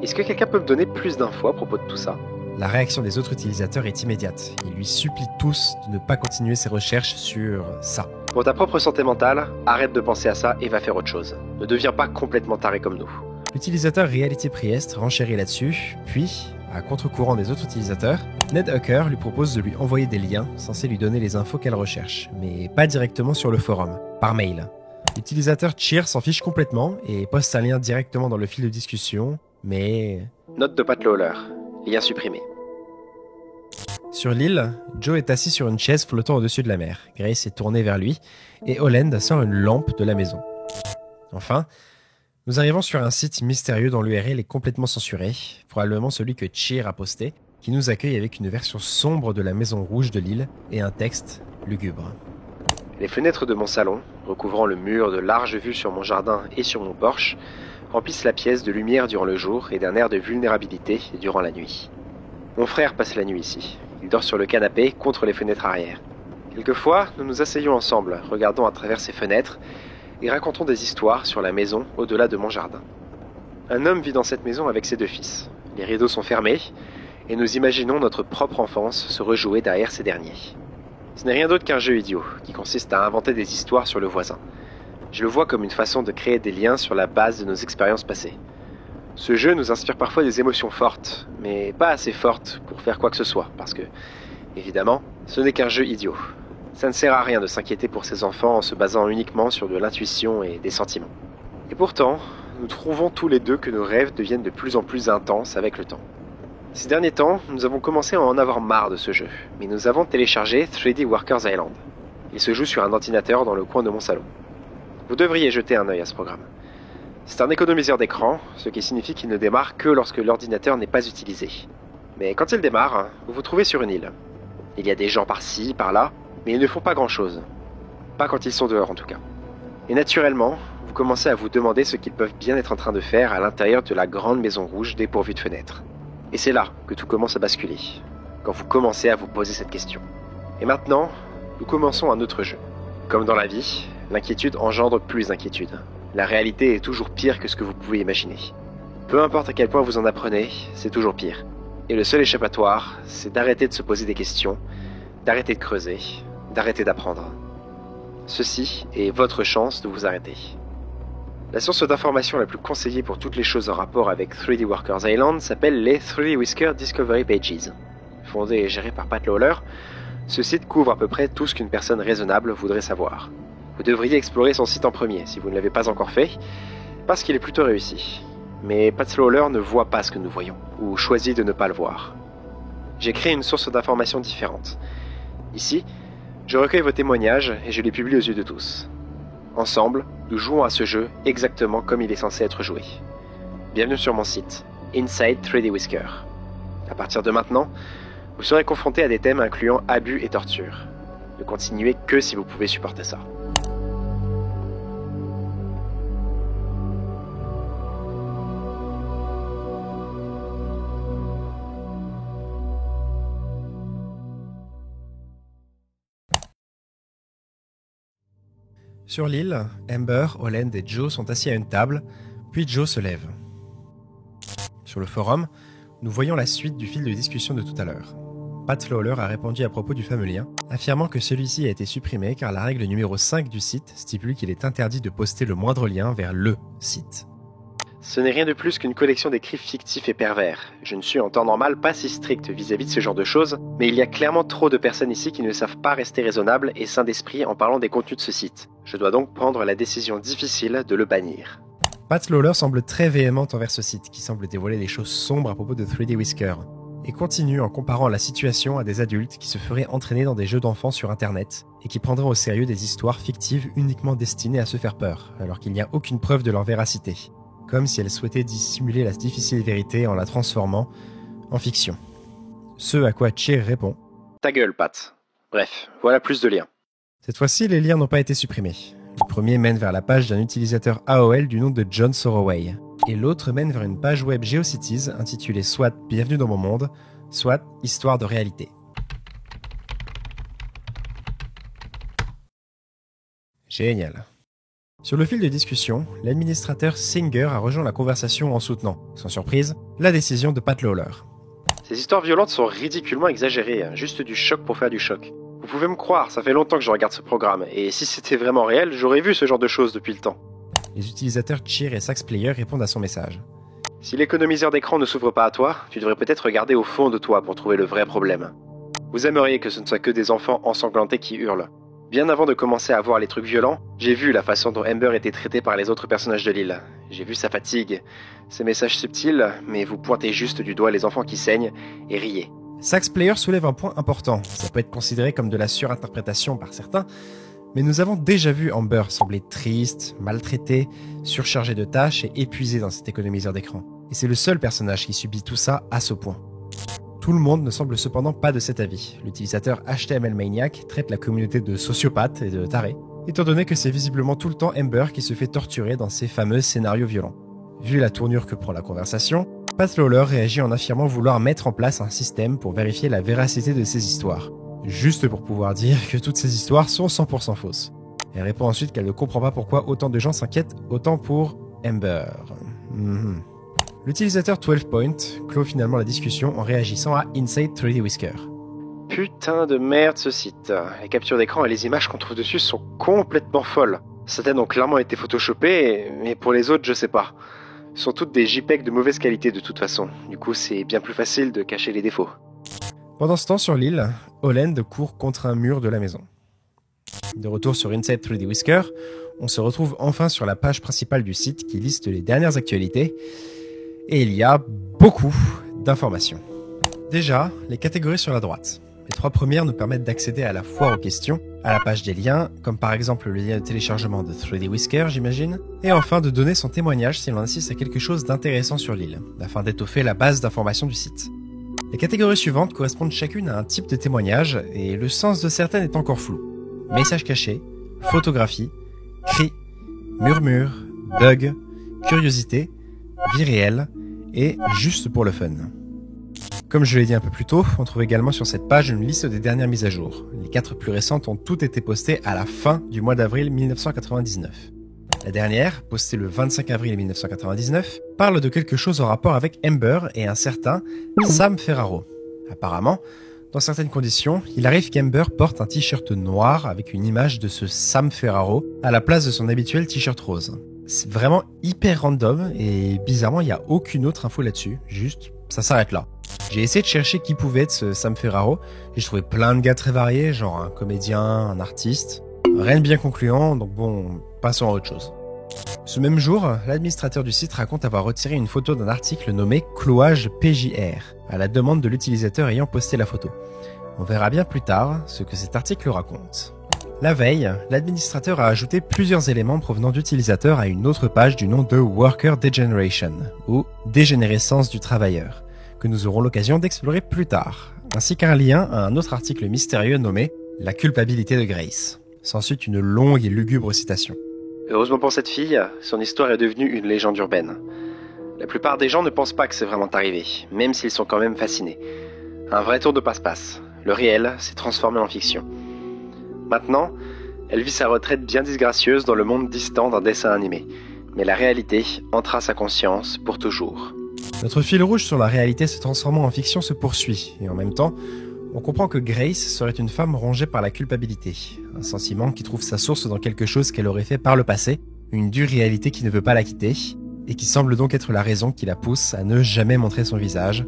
Est-ce que quelqu'un peut me donner plus d'infos à propos de tout ça ? La réaction des autres utilisateurs est immédiate. Ils lui supplient tous de ne pas continuer ses recherches sur ça. Pour ta propre santé mentale, arrête de penser à ça et va faire autre chose. Ne deviens pas complètement taré comme nous. L'utilisateur Reality Priest renchérit là-dessus, puis, à contre-courant des autres utilisateurs, Ned Hucker lui propose de lui envoyer des liens censés lui donner les infos qu'elle recherche, mais pas directement sur le forum, par mail. L'utilisateur Cheer s'en fiche complètement et poste un lien directement dans le fil de discussion, mais... Note de Pat Lawler. Lien supprimé. Sur l'île, Joe est assis sur une chaise flottant au-dessus de la mer. Grace est tournée vers lui, et Holland sort une lampe de la maison. Enfin, nous arrivons sur un site mystérieux dont l'URL est complètement censuré, probablement celui que Cheer a posté, qui nous accueille avec une version sombre de la maison rouge de l'île et un texte lugubre. Les fenêtres de mon salon, recouvrant le mur de larges vues sur mon jardin et sur mon porche, remplissent la pièce de lumière durant le jour et d'un air de vulnérabilité durant la nuit. Mon frère passe la nuit ici. Il dort sur le canapé contre les fenêtres arrière. Quelquefois, nous nous asseyons ensemble, regardons à travers ces fenêtres et racontons des histoires sur la maison au-delà de mon jardin. Un homme vit dans cette maison avec ses 2 fils. Les rideaux sont fermés et nous imaginons notre propre enfance se rejouer derrière ces derniers. Ce n'est rien d'autre qu'un jeu idiot qui consiste à inventer des histoires sur le voisin. Je le vois comme une façon de créer des liens sur la base de nos expériences passées. Ce jeu nous inspire parfois des émotions fortes, mais pas assez fortes pour faire quoi que ce soit, parce que, évidemment, ce n'est qu'un jeu idiot. Ça ne sert à rien de s'inquiéter pour ses enfants en se basant uniquement sur de l'intuition et des sentiments. Et pourtant, nous trouvons tous les deux que nos rêves deviennent de plus en plus intenses avec le temps. Ces derniers temps, nous avons commencé à en avoir marre de ce jeu, mais nous avons téléchargé 3D Workers Island. Il se joue sur un ordinateur dans le coin de mon salon. Vous devriez jeter un œil à ce programme. C'est un économiseur d'écran, ce qui signifie qu'il ne démarre que lorsque l'ordinateur n'est pas utilisé. Mais quand il démarre, vous vous trouvez sur une île. Il y a des gens par-ci, par-là, mais ils ne font pas grand-chose. Pas quand ils sont dehors en tout cas. Et naturellement, vous commencez à vous demander ce qu'ils peuvent bien être en train de faire à l'intérieur de la grande maison rouge dépourvue de fenêtres. Et c'est là que tout commence à basculer, quand vous commencez à vous poser cette question. Et maintenant, nous commençons un autre jeu. Comme dans la vie, l'inquiétude engendre plus d'inquiétude. La réalité est toujours pire que ce que vous pouvez imaginer. Peu importe à quel point vous en apprenez, c'est toujours pire. Et le seul échappatoire, c'est d'arrêter de se poser des questions, d'arrêter de creuser, d'arrêter d'apprendre. Ceci est votre chance de vous arrêter. La source d'information la plus conseillée pour toutes les choses en rapport avec 3D Workers Island s'appelle les 3D Whisker Discovery Pages. Fondé et géré par Pat Lawler, ce site couvre à peu près tout ce qu'une personne raisonnable voudrait savoir. Vous devriez explorer son site en premier si vous ne l'avez pas encore fait, parce qu'il est plutôt réussi. mais Pat Lawler ne voit pas ce que nous voyons, ou choisit de ne pas le voir. J'ai créé une source d'informations différente. Ici, je recueille vos témoignages et je les publie aux yeux de tous. Ensemble, nous jouons à ce jeu exactement comme il est censé être joué. Bienvenue sur mon site, Inside 3D Whisker. À partir de maintenant, vous serez confronté à des thèmes incluant abus et torture. Ne continuez que si vous pouvez supporter ça. Sur l'île, Amber, Holland et Joe sont assis à une table, puis Joe se lève. Sur le forum, nous voyons la suite du fil de discussion de tout à l'heure. Pat Lawler a répondu à propos du fameux lien, affirmant que celui-ci a été supprimé car la règle numéro 5 du site stipule qu'il est interdit de poster le moindre lien vers le site. Ce n'est rien de plus qu'une collection d'écrits fictifs et pervers. Je ne suis en temps normal pas si strict vis-à-vis de ce genre de choses, mais il y a clairement trop de personnes ici qui ne savent pas rester raisonnables et sains d'esprit en parlant des contenus de ce site. Je dois donc prendre la décision difficile de le bannir. Pat Lawler semble très véhémente envers ce site, qui semble dévoiler des choses sombres à propos de 3D Whisker, et continue en comparant la situation à des adultes qui se feraient entraîner dans des jeux d'enfants sur internet, et qui prendraient au sérieux des histoires fictives uniquement destinées à se faire peur, alors qu'il n'y a aucune preuve de leur véracité. Comme si elle souhaitait dissimuler la difficile vérité en la transformant en fiction. Ce à quoi Cheer répond « Ta gueule, Pat. Bref, voilà plus de liens. » Cette fois-ci, les liens n'ont pas été supprimés. Le premier mène vers la page d'un utilisateur AOL du nom de John Sorroway, et l'autre mène vers une page web GeoCities intitulée soit « Bienvenue dans mon monde », soit « Histoire de réalité ». Génial. Sur le fil de discussion, l'administrateur Singer a rejoint la conversation en soutenant, sans surprise, la décision de Pat Lawler. Ces histoires violentes sont ridiculement exagérées, juste du choc pour faire du choc. Vous pouvez me croire, ça fait longtemps que je regarde ce programme, et si c'était vraiment réel, j'aurais vu ce genre de choses depuis le temps. Les utilisateurs Cheer et Saxplayer répondent à son message. Si l'économiseur d'écran ne s'ouvre pas à toi, tu devrais peut-être regarder au fond de toi pour trouver le vrai problème. Vous aimeriez que ce ne soit que des enfants ensanglantés qui hurlent. Bien avant de commencer à voir les trucs violents, j'ai vu la façon dont Amber était traitée par les autres personnages de l'île. J'ai vu sa fatigue, ses messages subtils, mais vous pointez juste du doigt les enfants qui saignent et riez. Saxplayer soulève un point important. Ça peut être considéré comme de la surinterprétation par certains, mais nous avons déjà vu Amber sembler triste, maltraitée, surchargée de tâches et épuisée dans cet économiseur d'écran. Et c'est le seul personnage qui subit tout ça à ce point. Tout le monde ne semble cependant pas de cet avis. L'utilisateur HTML Maniac traite la communauté de sociopathes et de tarés, étant donné que c'est visiblement tout le temps Amber qui se fait torturer dans ces fameux scénarios violents. Vu la tournure que prend la conversation, Pat Lawler réagit en affirmant vouloir mettre en place un système pour vérifier la véracité de ces histoires, juste pour pouvoir dire que toutes ces histoires sont 100% fausses. Elle répond ensuite qu'elle ne comprend pas pourquoi autant de gens s'inquiètent autant pour Amber. L'utilisateur 12point clôt finalement la discussion en réagissant à Inside 3D Whisker. Putain de merde ce site. Les captures d'écran et les images qu'on trouve dessus sont complètement folles. Certaines ont clairement été photoshopées, mais pour les autres je sais pas. Ce sont toutes des JPEG de mauvaise qualité de toute façon. Du coup c'est bien plus facile de cacher les défauts. Pendant ce temps sur l'île, Holland court contre un mur de la maison. De retour sur Inside 3D Whisker, on se retrouve enfin sur la page principale du site qui liste les dernières actualités. Et il y a beaucoup d'informations. Déjà, les catégories sur la droite. Les 3 premières nous permettent d'accéder à la fois aux questions, à la page des liens, comme par exemple le lien de téléchargement de 3D Whisker, j'imagine, et enfin de donner son témoignage si l'on assiste à quelque chose d'intéressant sur l'île, afin d'étoffer la base d'information du site. Les catégories suivantes correspondent chacune à un type de témoignage, et le sens de certaines est encore flou. Messages cachés, photographie, cris, murmures, bugs, curiosité, vie réelle, et juste pour le fun. Comme je l'ai dit un peu plus tôt, on trouve également sur cette page une liste des dernières mises à jour. Les 4 plus récentes ont toutes été postées à la fin du mois d'avril 1999. La dernière, postée le 25 avril 1999, parle de quelque chose en rapport avec Amber et un certain Sam Ferraro. Apparemment, dans certaines conditions, il arrive qu'Amber porte un t-shirt noir avec une image de ce Sam Ferraro à la place de son habituel t-shirt rose. C'est vraiment hyper random et bizarrement il n'y a aucune autre info là-dessus, juste ça s'arrête là. J'ai essayé de chercher qui pouvait être ce Sam Ferraro, j'ai trouvé plein de gars très variés, genre un comédien, un artiste, rien de bien concluant, donc bon, passons à autre chose. Ce même jour, l'administrateur du site raconte avoir retiré une photo d'un article nommé « Clouage PJR » à la demande de l'utilisateur ayant posté la photo. On verra bien plus tard ce que cet article raconte. La veille, l'administrateur a ajouté plusieurs éléments provenant d'utilisateurs à une autre page du nom de Worker Degeneration, ou Dégénérescence du travailleur, que nous aurons l'occasion d'explorer plus tard, ainsi qu'un lien à un autre article mystérieux nommé « La culpabilité de Grace ». S'ensuit une longue et lugubre citation. Heureusement pour cette fille, son histoire est devenue une légende urbaine. La plupart des gens ne pensent pas que c'est vraiment arrivé, même s'ils sont quand même fascinés. Un vrai tour de passe-passe. Le réel s'est transformé en fiction. Maintenant, elle vit sa retraite bien disgracieuse dans le monde distant d'un dessin animé. Mais la réalité entra à sa conscience pour toujours. Notre fil rouge sur la réalité se transformant en fiction se poursuit, et en même temps, on comprend que Grace serait une femme rongée par la culpabilité, un sentiment qui trouve sa source dans quelque chose qu'elle aurait fait par le passé, une dure réalité qui ne veut pas la quitter, et qui semble donc être la raison qui la pousse à ne jamais montrer son visage,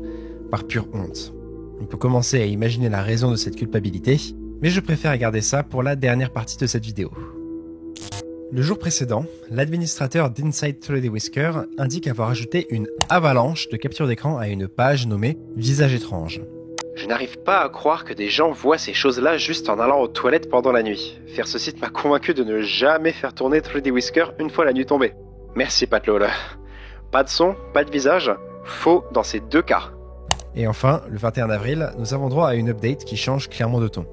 par pure honte. On peut commencer à imaginer la raison de cette culpabilité, mais je préfère garder ça pour la dernière partie de cette vidéo. Le jour précédent, l'administrateur d'Inside 3D Whisker indique avoir ajouté une avalanche de captures d'écran à une page nommée « Visage étrange ». Je n'arrive pas à croire que des gens voient ces choses-là juste en allant aux toilettes pendant la nuit. Faire ce site m'a convaincu de ne jamais faire tourner 3D Whisker une fois la nuit tombée. Merci Pat Lawler. Pas de son, pas de visage, faux dans ces deux cas. Et enfin, le 21 avril, nous avons droit à une update qui change clairement de ton.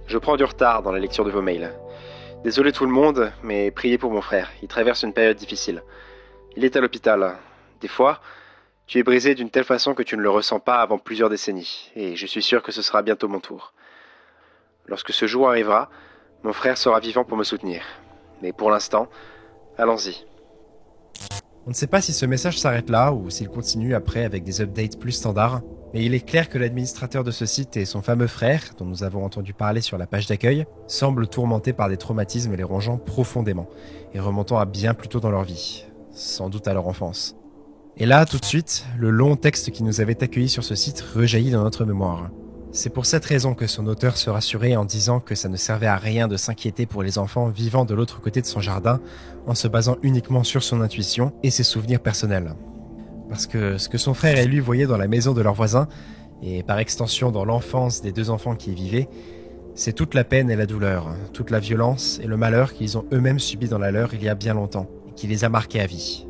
Je prends du retard dans la lecture de vos mails. Désolé tout le monde, mais priez pour mon frère, il traverse une période difficile. Il est à l'hôpital. Des fois, tu es brisé d'une telle façon que tu ne le ressens pas avant plusieurs décennies, et je suis sûr que ce sera bientôt mon tour. Lorsque ce jour arrivera, mon frère sera vivant pour me soutenir. Mais pour l'instant, allons-y. On ne sait pas si ce message s'arrête là ou s'il continue après avec des updates plus standards, mais il est clair que l'administrateur de ce site et son fameux frère, dont nous avons entendu parler sur la page d'accueil, semblent tourmentés par des traumatismes les rongeant profondément, et remontant à bien plus tôt dans leur vie, sans doute à leur enfance. Et là, tout de suite, le long texte qui nous avait accueillis sur ce site rejaillit dans notre mémoire. C'est pour cette raison que son auteur se rassurait en disant que ça ne servait à rien de s'inquiéter pour les enfants vivant de l'autre côté de son jardin en se basant uniquement sur son intuition et ses souvenirs personnels. Parce que ce que son frère et lui voyaient dans la maison de leur voisin, et par extension dans l'enfance des deux enfants qui y vivaient, c'est toute la peine et la douleur, toute la violence et le malheur qu'ils ont eux-mêmes subi dans la leur il y a bien longtemps, et qui les a marqués à vie.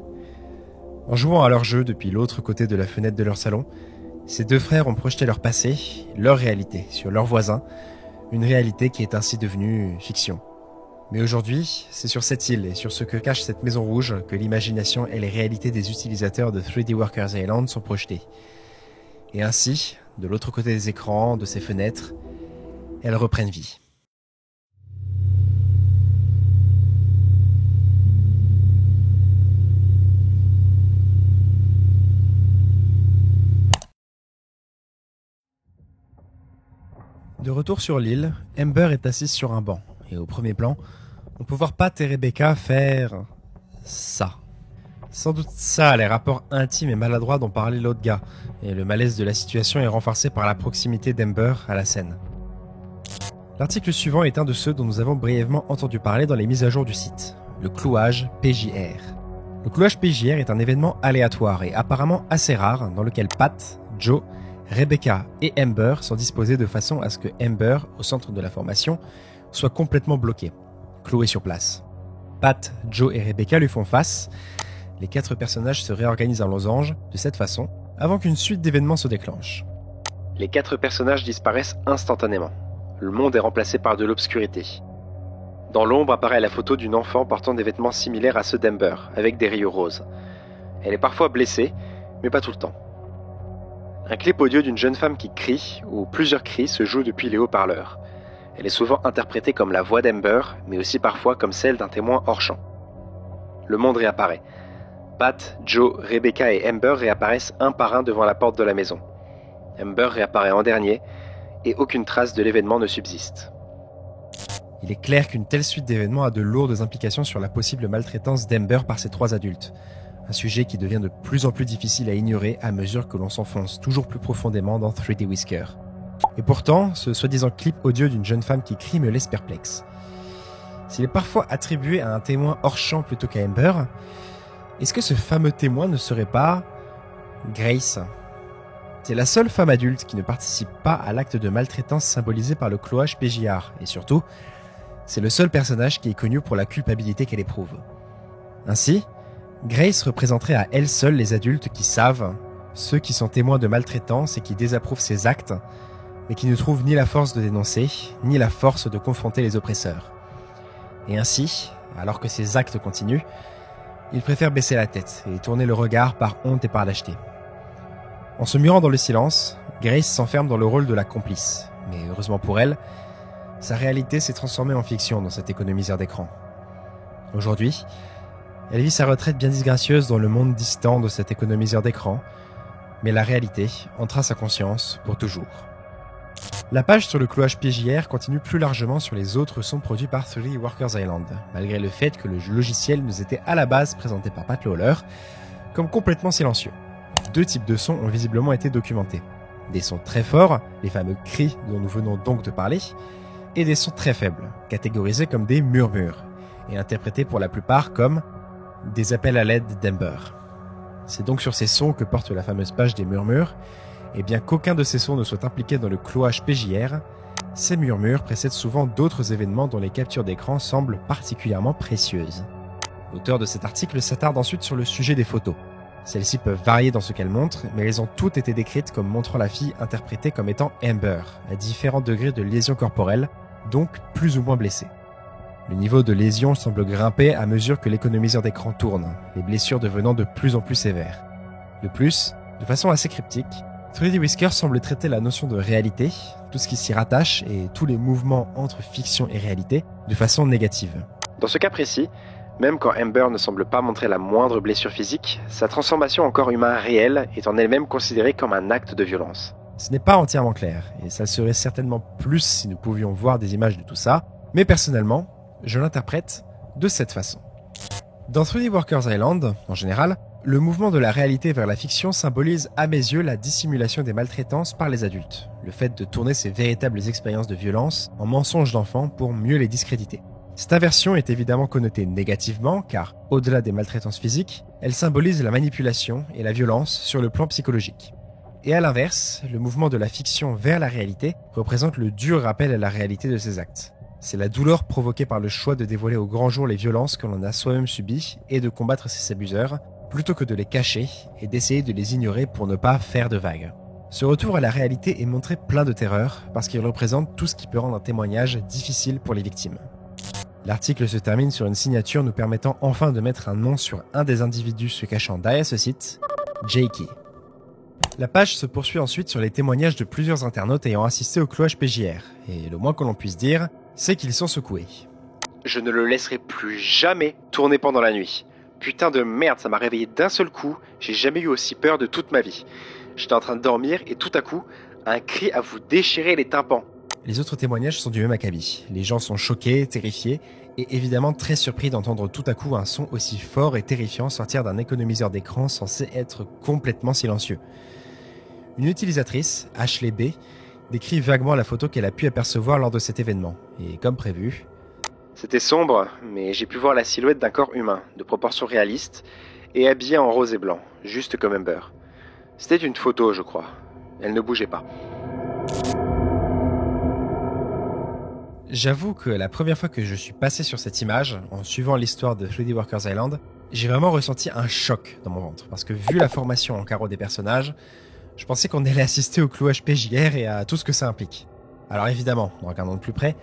En jouant à leur jeu depuis l'autre côté de la fenêtre de leur salon, ces deux frères ont projeté leur passé, leur réalité, sur leurs voisins, une réalité qui est ainsi devenue fiction. Mais aujourd'hui, c'est sur cette île et sur ce que cache cette maison rouge que l'imagination et les réalités des utilisateurs de 3D Workers Island sont projetées. Et ainsi, de l'autre côté des écrans, de ces fenêtres, elles reprennent vie. De retour sur l'île, Amber est assise sur un banc, et au premier plan, on peut voir Pat et Rebecca faire ça. Sans doute ça, les rapports intimes et maladroits dont parlait l'autre gars, et le malaise de la situation est renforcé par la proximité d'Amber à la scène. L'article suivant est un de ceux dont nous avons brièvement entendu parler dans les mises à jour du site, le clouage PJR. Le clouage PJR est un événement aléatoire et apparemment assez rare dans lequel Pat, Joe, Rebecca et Amber sont disposés de façon à ce que Amber, au centre de la formation, soit complètement bloquée, clouée sur place. Pat, Joe et Rebecca lui font face. Les 4 personnages se réorganisent en losange de cette façon, avant qu'une suite d'événements se déclenche. Les 4 personnages disparaissent instantanément. Le monde est remplacé par de l'obscurité. Dans l'ombre apparaît la photo d'une enfant portant des vêtements similaires à ceux d'Amber, avec des rayures roses. Elle est parfois blessée, mais pas tout le temps. Un clip audio d'une jeune femme qui crie, ou plusieurs cris, se joue depuis les haut-parleurs. Elle est souvent interprétée comme la voix d'Amber, mais aussi parfois comme celle d'un témoin hors champ. Le monde réapparaît. Pat, Joe, Rebecca et Amber réapparaissent un par un devant la porte de la maison. Amber réapparaît en dernier, et aucune trace de l'événement ne subsiste. Il est clair qu'une telle suite d'événements a de lourdes implications sur la possible maltraitance d'Amber par ces 3 adultes. Un sujet qui devient de plus en plus difficile à ignorer à mesure que l'on s'enfonce toujours plus profondément dans 3D Whisker. Et pourtant, ce soi-disant clip audio d'une jeune femme qui crie me laisse perplexe. S'il est parfois attribué à un témoin hors champ plutôt qu'à Amber, est-ce que ce fameux témoin ne serait pas Grace? C'est la seule femme adulte qui ne participe pas à l'acte de maltraitance symbolisé par le cloage PJR, et surtout, c'est le seul personnage qui est connu pour la culpabilité qu'elle éprouve. Ainsi, Grace représenterait à elle seule les adultes qui savent, ceux qui sont témoins de maltraitance et qui désapprouvent ses actes, mais qui ne trouvent ni la force de dénoncer, ni la force de confronter les oppresseurs. Et ainsi, alors que ces actes continuent, ils préfèrent baisser la tête et tourner le regard par honte et par lâcheté. En se murant dans le silence, Grace s'enferme dans le rôle de la complice, mais heureusement pour elle, sa réalité s'est transformée en fiction dans cet économiseur d'écran. Aujourd'hui, elle vit sa retraite bien disgracieuse dans le monde distant de cet économiseur d'écran, mais la réalité entra sa conscience pour toujours. La page sur le cloage PJR continue plus largement sur les autres sons produits par 3D Workers Island, malgré le fait que le logiciel nous était à la base présenté par Pat Lawler comme complètement silencieux. Deux types de sons ont visiblement été documentés. Des sons très forts, les fameux cris dont nous venons donc de parler, et des sons très faibles, catégorisés comme des murmures, et interprétés pour la plupart comme des appels à l'aide d'Amber. C'est donc sur ces sons que porte la fameuse page des murmures, et bien qu'aucun de ces sons ne soit impliqué dans le cloage PJR, ces murmures précèdent souvent d'autres événements dont les captures d'écran semblent particulièrement précieuses. L'auteur de cet article s'attarde ensuite sur le sujet des photos. Celles-ci peuvent varier dans ce qu'elles montrent, mais elles ont toutes été décrites comme montrant la fille interprétée comme étant Amber, à différents degrés de lésions corporelles, donc plus ou moins blessée. Le niveau de lésion semble grimper à mesure que l'économiseur d'écran tourne, les blessures devenant de plus en plus sévères. De plus, de façon assez cryptique, 3D Whisker semble traiter la notion de réalité, tout ce qui s'y rattache et tous les mouvements entre fiction et réalité, de façon négative. Dans ce cas précis, même quand Amber ne semble pas montrer la moindre blessure physique, sa transformation en corps humain réel est en elle-même considérée comme un acte de violence. Ce n'est pas entièrement clair, et ça serait certainement plus si nous pouvions voir des images de tout ça, mais personnellement, je l'interprète de cette façon. Dans 3D Workers Island, en général, le mouvement de la réalité vers la fiction symbolise à mes yeux la dissimulation des maltraitances par les adultes, le fait de tourner ces véritables expériences de violence en mensonges d'enfants pour mieux les discréditer. Cette inversion est évidemment connotée négativement car, au-delà des maltraitances physiques, elle symbolise la manipulation et la violence sur le plan psychologique. Et à l'inverse, le mouvement de la fiction vers la réalité représente le dur rappel à la réalité de ces actes. C'est la douleur provoquée par le choix de dévoiler au grand jour les violences que l'on a soi-même subies et de combattre ces abuseurs, plutôt que de les cacher et d'essayer de les ignorer pour ne pas faire de vagues. Ce retour à la réalité est montré plein de terreur parce qu'il représente tout ce qui peut rendre un témoignage difficile pour les victimes. L'article se termine sur une signature nous permettant enfin de mettre un nom sur un des individus se cachant derrière ce site, Jakey. La page se poursuit ensuite sur les témoignages de plusieurs internautes ayant assisté au cloage PJR, et le moins que l'on puisse dire, c'est qu'ils sont secoués. Je ne le laisserai plus jamais tourner pendant la nuit. Putain de merde, ça m'a réveillé d'un seul coup, j'ai jamais eu aussi peur de toute ma vie. J'étais en train de dormir et tout à coup, un cri à vous déchirer les tympans. Les autres témoignages sont du même acabit. Les gens sont choqués, terrifiés, et évidemment très surpris d'entendre tout à coup un son aussi fort et terrifiant sortir d'un économiseur d'écran censé être complètement silencieux. Une utilisatrice, Ashley B, décrit vaguement la photo qu'elle a pu apercevoir lors de cet événement, et comme prévu... C'était sombre, mais j'ai pu voir la silhouette d'un corps humain, de proportions réalistes, et habillé en rose et blanc, juste comme Amber. C'était une photo, je crois. Elle ne bougeait pas. J'avoue que la première fois que je suis passé sur cette image, en suivant l'histoire de 3D Workers Island, j'ai vraiment ressenti un choc dans mon ventre, parce que vu la formation en carreau des personnages, je pensais qu'on allait assister au clouage PJR et à tout ce que ça implique. Alors évidemment, en regardant de plus près,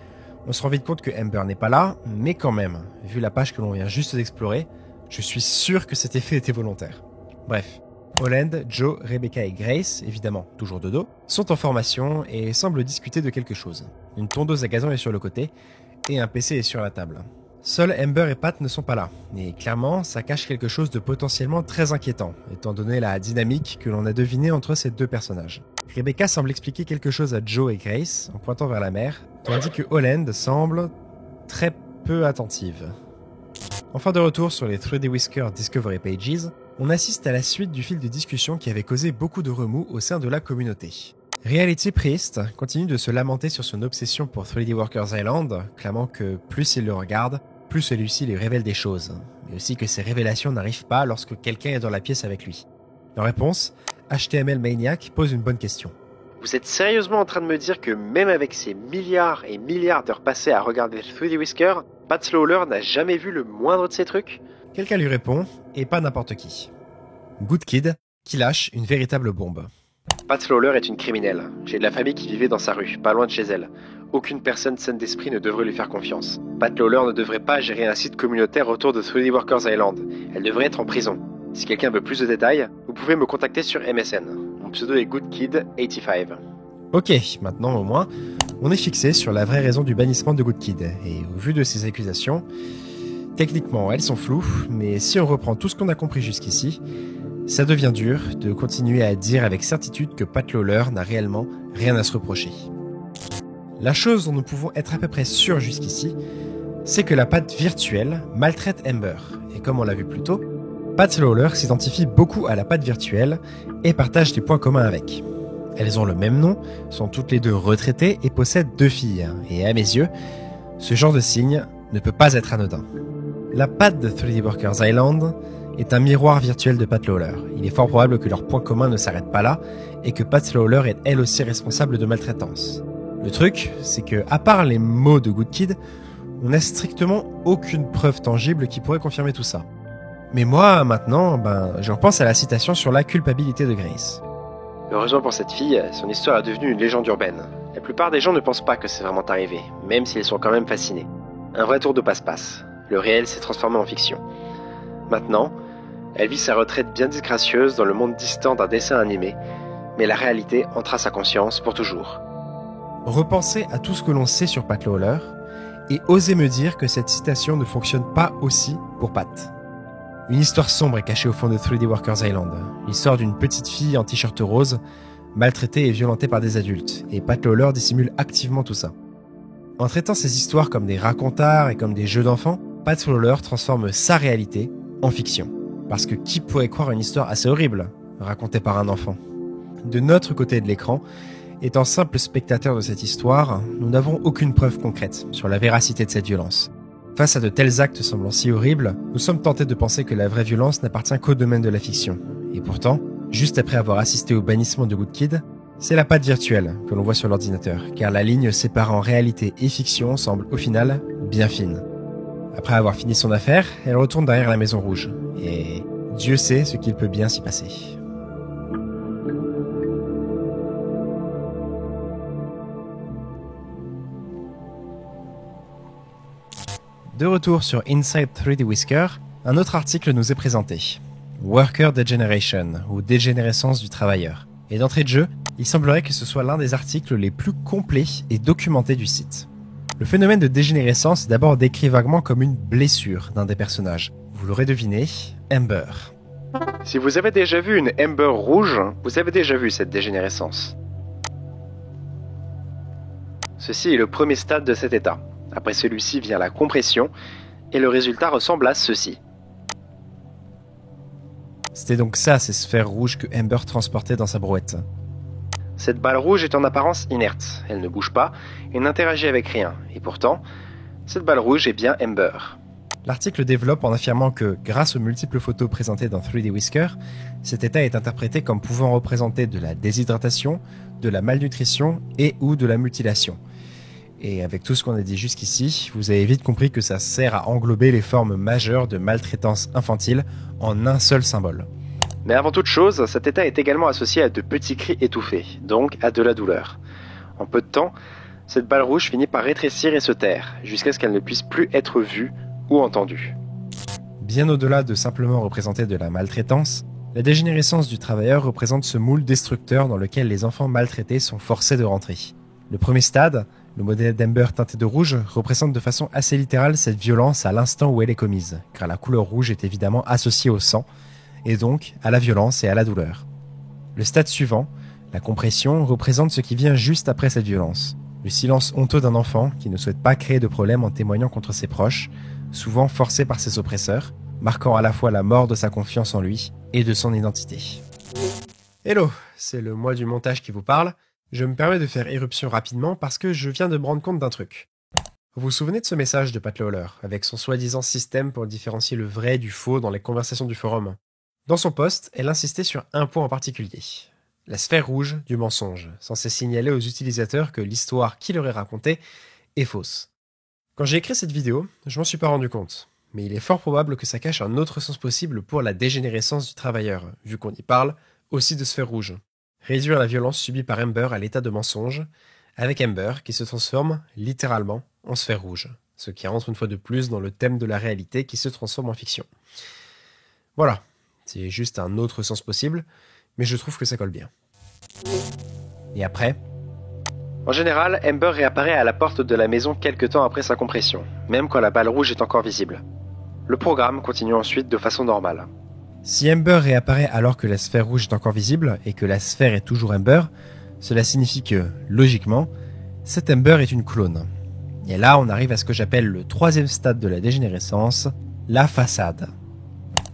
on se rend vite compte que Amber n'est pas là, mais quand même, vu la page que l'on vient juste d'explorer, je suis sûr que cet effet était volontaire. Bref, Holland, Joe, Rebecca et Grace, évidemment toujours de dos, sont en formation et semblent discuter de quelque chose. Une tondeuse à gazon est sur le côté, et un PC est sur la table. Seuls Amber et Pat ne sont pas là, et clairement, ça cache quelque chose de potentiellement très inquiétant, étant donné la dynamique que l'on a devinée entre ces deux personnages. Rebecca semble expliquer quelque chose à Joe et Grace, en pointant vers la mer, tandis que Holland semble très peu attentive. Enfin de retour sur les 3D Whisker Discovery Pages, on assiste à la suite du fil de discussion qui avait causé beaucoup de remous au sein de la communauté. Reality Priest continue de se lamenter sur son obsession pour 3D Workers Island, clamant que plus il le regarde, plus celui-ci lui révèle des choses, mais aussi que ces révélations n'arrivent pas lorsque quelqu'un est dans la pièce avec lui. En réponse, HTML Maniac pose une bonne question. Vous êtes sérieusement en train de me dire que même avec ses milliards et milliards d'heures passées à regarder 3D Whisker, Pat Lawler n'a jamais vu le moindre de ces trucs ? Quelqu'un lui répond, et pas n'importe qui. Good Kid, qui lâche une véritable bombe. Pat Lawler est une criminelle. J'ai de la famille qui vivait dans sa rue, pas loin de chez elle. Aucune personne saine d'esprit ne devrait lui faire confiance. Pat Lawler ne devrait pas gérer un site communautaire autour de 3D Workers Island. Elle devrait être en prison. Si quelqu'un veut plus de détails, vous pouvez me contacter sur MSN. Mon pseudo est GoodKid85. Ok, maintenant au moins, on est fixé sur la vraie raison du bannissement de Good Kid. Et au vu de ces accusations, techniquement elles sont floues, mais si on reprend tout ce qu'on a compris jusqu'ici, ça devient dur de continuer à dire avec certitude que Pat Lawler n'a réellement rien à se reprocher. La chose dont nous pouvons être à peu près sûrs jusqu'ici, c'est que la Pat virtuelle maltraite Amber. Et comme on l'a vu plus tôt, Pat Lawler s'identifie beaucoup à la Pat virtuelle et partage des points communs avec. Elles ont le même nom, sont toutes les deux retraitées et possèdent 2 filles. Et à mes yeux, ce genre de signe ne peut pas être anodin. La Pat de 3D Workers Island est un miroir virtuel de Pat Lawler. Il est fort probable que leurs points communs ne s'arrêtent pas là et que Pat Lawler est elle aussi responsable de maltraitance. Le truc, c'est que, à part les mots de Good Kid, on n'a strictement aucune preuve tangible qui pourrait confirmer tout ça. Mais moi, maintenant, j'en pense à la citation sur la culpabilité de Grace. Heureusement pour cette fille, son histoire est devenue une légende urbaine. La plupart des gens ne pensent pas que c'est vraiment arrivé, même s'ils sont quand même fascinés. Un vrai tour de passe-passe. Le réel s'est transformé en fiction. Maintenant, elle vit sa retraite bien disgracieuse dans le monde distant d'un dessin animé, mais la réalité entre à sa conscience pour toujours. Repensez à tout ce que l'on sait sur Pat Lawler, et osez me dire que cette citation ne fonctionne pas aussi pour Pat. Une histoire sombre est cachée au fond de 3D Workers Island. L'histoire d'une petite fille en t-shirt rose, maltraitée et violentée par des adultes, et Pat Lawler dissimule activement tout ça. En traitant ces histoires comme des racontards et comme des jeux d'enfants, Pat Lawler transforme sa réalité en fiction. Parce que qui pourrait croire une histoire assez horrible, racontée par un enfant ? De notre côté de l'écran, étant simple spectateur de cette histoire, nous n'avons aucune preuve concrète sur la véracité de cette violence. Face à de tels actes semblant si horribles, nous sommes tentés de penser que la vraie violence n'appartient qu'au domaine de la fiction. Et pourtant, juste après avoir assisté au bannissement de Good Kid, c'est la Pat virtuelle que l'on voit sur l'ordinateur, car la ligne séparant réalité et fiction semble au final bien fine. Après avoir fini son affaire, elle retourne derrière la Maison Rouge, et Dieu sait ce qu'il peut bien s'y passer. De retour sur Inside 3D Whisker, un autre article nous est présenté. Worker Degeneration, ou dégénérescence du travailleur. Et d'entrée de jeu, il semblerait que ce soit l'un des articles les plus complets et documentés du site. Le phénomène de dégénérescence est d'abord décrit vaguement comme une blessure d'un des personnages. Vous l'aurez deviné, Amber. Si vous avez déjà vu une Amber rouge, vous avez déjà vu cette dégénérescence. Ceci est le premier stade de cet état. Après celui-ci vient la compression, et le résultat ressemble à ceci. C'était donc ça, ces sphères rouges que Amber transportait dans sa brouette. Cette balle rouge est en apparence inerte, elle ne bouge pas et n'interagit avec rien, et pourtant, cette balle rouge est bien Amber. L'article développe en affirmant que, grâce aux multiples photos présentées dans 3D Whisker, cet état est interprété comme pouvant représenter de la déshydratation, de la malnutrition et ou de la mutilation. Et avec tout ce qu'on a dit jusqu'ici, vous avez vite compris que ça sert à englober les formes majeures de maltraitance infantile en un seul symbole. Mais avant toute chose, cet état est également associé à de petits cris étouffés, donc à de la douleur. En peu de temps, cette balle rouge finit par rétrécir et se taire, jusqu'à ce qu'elle ne puisse plus être vue ou entendue. Bien au-delà de simplement représenter de la maltraitance, la dégénérescence du travailleur représente ce moule destructeur dans lequel les enfants maltraités sont forcés de rentrer. Le premier stade, le modèle d'Amber teinté de rouge, représente de façon assez littérale cette violence à l'instant où elle est commise, car la couleur rouge est évidemment associée au sang, et donc à la violence et à la douleur. Le stade suivant, la compression, représente ce qui vient juste après cette violence. Le silence honteux d'un enfant qui ne souhaite pas créer de problème en témoignant contre ses proches, souvent forcé par ses oppresseurs, marquant à la fois la mort de sa confiance en lui et de son identité. Hello, c'est le moi du montage qui vous parle. Je me permets de faire éruption rapidement parce que je viens de me rendre compte d'un truc. Vous vous souvenez de ce message de Pat Lawler, avec son soi-disant système pour différencier le vrai du faux dans les conversations du forum? Dans son post, elle insistait sur un point en particulier. La sphère rouge du mensonge, censée signaler aux utilisateurs que l'histoire qu'il leur est racontée est fausse. Quand j'ai écrit cette vidéo, je m'en suis pas rendu compte, mais il est fort probable que ça cache un autre sens possible pour la dégénérescence du travailleur, vu qu'on y parle aussi de sphère rouge. Réduire la violence subie par Amber à l'état de mensonge, avec Amber qui se transforme, littéralement, en sphère rouge, ce qui rentre une fois de plus dans le thème de la réalité qui se transforme en fiction. Voilà, c'est juste un autre sens possible, mais je trouve que ça colle bien. Et après ? En général, Amber réapparaît à la porte de la maison quelque temps après sa compression, même quand la balle rouge est encore visible. Le programme continue ensuite de façon normale. Si Amber réapparaît alors que la sphère rouge est encore visible, et que la sphère est toujours Amber, cela signifie que, logiquement, cette Amber est une clone. Et là, on arrive à ce que j'appelle le troisième stade de la dégénérescence, la façade.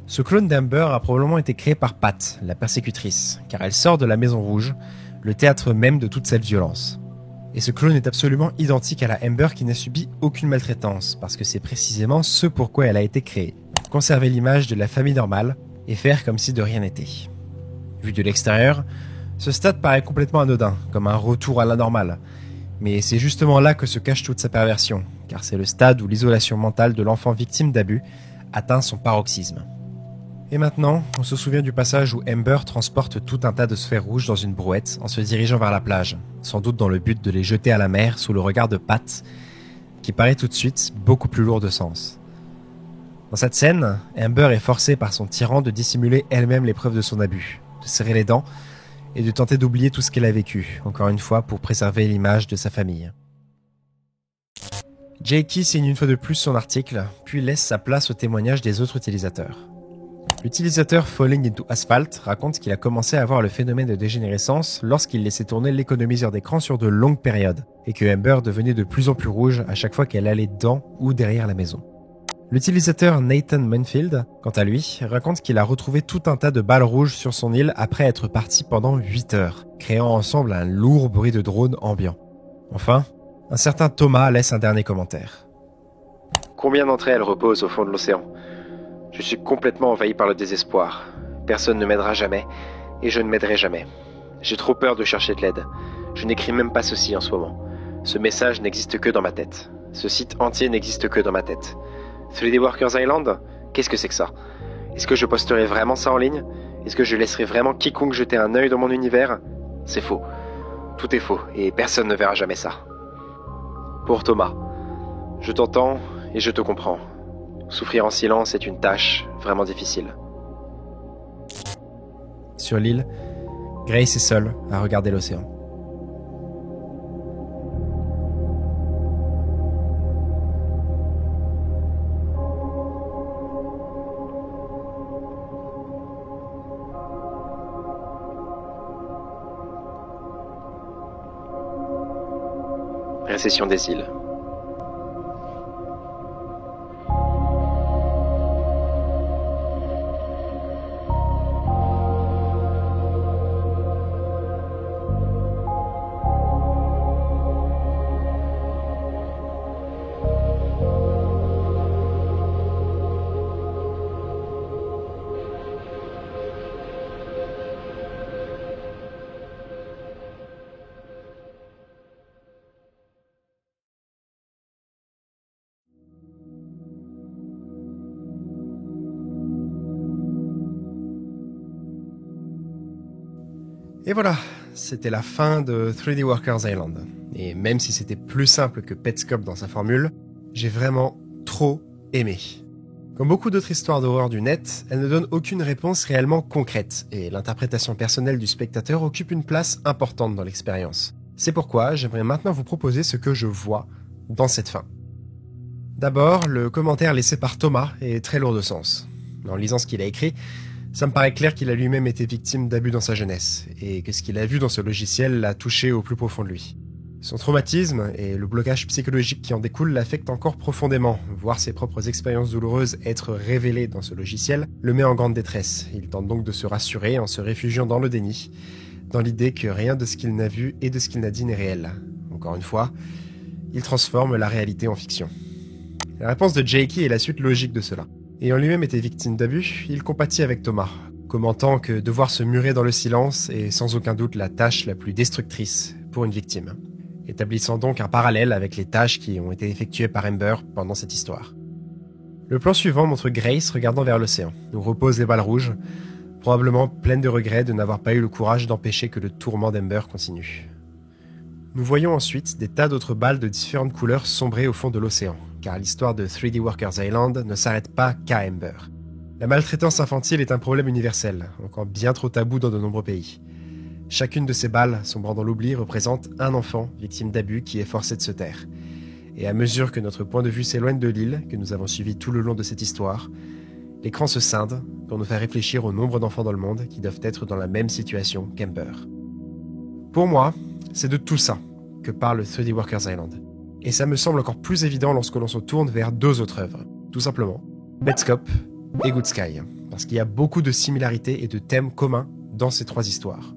Ce clone d'Amber a probablement été créé par Pat, la persécutrice, car elle sort de la Maison Rouge, le théâtre même de toute cette violence. Et ce clone est absolument identique à la Amber qui n'a subi aucune maltraitance, parce que c'est précisément ce pourquoi elle a été créée. Conserver l'image de la famille normale, et faire comme si de rien n'était. Vu de l'extérieur, ce stade paraît complètement anodin, comme un retour à la normale. Mais c'est justement là que se cache toute sa perversion, car c'est le stade où l'isolation mentale de l'enfant victime d'abus atteint son paroxysme. Et maintenant, on se souvient du passage où Amber transporte tout un tas de sphères rouges dans une brouette en se dirigeant vers la plage, sans doute dans le but de les jeter à la mer sous le regard de Pat, qui paraît tout de suite beaucoup plus lourd de sens. Dans cette scène, Amber est forcée par son tyran de dissimuler elle-même les preuves de son abus, de serrer les dents et de tenter d'oublier tout ce qu'elle a vécu, encore une fois pour préserver l'image de sa famille. Jakey signe une fois de plus son article, puis laisse sa place au témoignage des autres utilisateurs. L'utilisateur Falling into Asphalt raconte qu'il a commencé à voir le phénomène de dégénérescence lorsqu'il laissait tourner l'économiseur d'écran sur de longues périodes, et que Amber devenait de plus en plus rouge à chaque fois qu'elle allait dans ou derrière la maison. L'utilisateur Nathan Manfield, quant à lui, raconte qu'il a retrouvé tout un tas de balles rouges sur son île après être parti pendant 8 heures, créant ensemble un lourd bruit de drone ambiant. Enfin, un certain Thomas laisse un dernier commentaire. Combien d'entre elles reposent au fond de l'océan? Je suis complètement envahi par le désespoir. Personne ne m'aidera jamais, et je ne m'aiderai jamais. J'ai trop peur de chercher de l'aide. Je n'écris même pas ceci en ce moment. Ce message n'existe que dans ma tête. Ce site entier n'existe que dans ma tête. 3D Workers Island? Qu'est-ce que c'est que ça? Est-ce que je posterai vraiment ça en ligne? Est-ce que je laisserai vraiment quiconque jeter un œil dans mon univers? C'est faux. Tout est faux, et personne ne verra jamais ça. Pour Thomas, je t'entends et je te comprends. Souffrir en silence est une tâche vraiment difficile. Sur l'île, Grace est seule à regarder l'océan. Récession des îles. Et voilà, c'était la fin de 3D Workers Island. Et même si c'était plus simple que Petscop dans sa formule, j'ai vraiment trop aimé. Comme beaucoup d'autres histoires d'horreur du net, elle ne donne aucune réponse réellement concrète, et l'interprétation personnelle du spectateur occupe une place importante dans l'expérience. C'est pourquoi j'aimerais maintenant vous proposer ce que je vois dans cette fin. D'abord, le commentaire laissé par Thomas est très lourd de sens. En lisant ce qu'il a écrit, ça me paraît clair qu'il a lui-même été victime d'abus dans sa jeunesse, et que ce qu'il a vu dans ce logiciel l'a touché au plus profond de lui. Son traumatisme et le blocage psychologique qui en découle l'affectent encore profondément. Voir ses propres expériences douloureuses être révélées dans ce logiciel le met en grande détresse. Il tente donc de se rassurer en se réfugiant dans le déni, dans l'idée que rien de ce qu'il n'a vu et de ce qu'il n'a dit n'est réel. Encore une fois, il transforme la réalité en fiction. La réponse de Jakey est la suite logique de cela. Ayant lui-même été victime d'abus, il compatit avec Thomas, commentant que devoir se murer dans le silence est sans aucun doute la tâche la plus destructrice pour une victime, établissant donc un parallèle avec les tâches qui ont été effectuées par Amber pendant cette histoire. Le plan suivant montre Grace regardant vers l'océan, où reposent les balles rouges, probablement pleine de regrets de n'avoir pas eu le courage d'empêcher que le tourment d'Amber continue. Nous voyons ensuite des tas d'autres balles de différentes couleurs sombrer au fond de l'océan, car l'histoire de 3D Workers Island ne s'arrête pas qu'à Amber. La maltraitance infantile est un problème universel, encore bien trop tabou dans de nombreux pays. Chacune de ces balles, sombrant dans l'oubli, représente un enfant victime d'abus qui est forcé de se taire. Et à mesure que notre point de vue s'éloigne de l'île, que nous avons suivi tout le long de cette histoire, l'écran se scinde pour nous faire réfléchir au nombre d'enfants dans le monde qui doivent être dans la même situation qu'Amber. Pour moi, c'est de tout ça que parle 3D Workers Island. Et ça me semble encore plus évident lorsque l'on se tourne vers deux autres œuvres. Tout simplement, Petscop et Good Sky. Parce qu'il y a beaucoup de similarités et de thèmes communs dans ces trois histoires.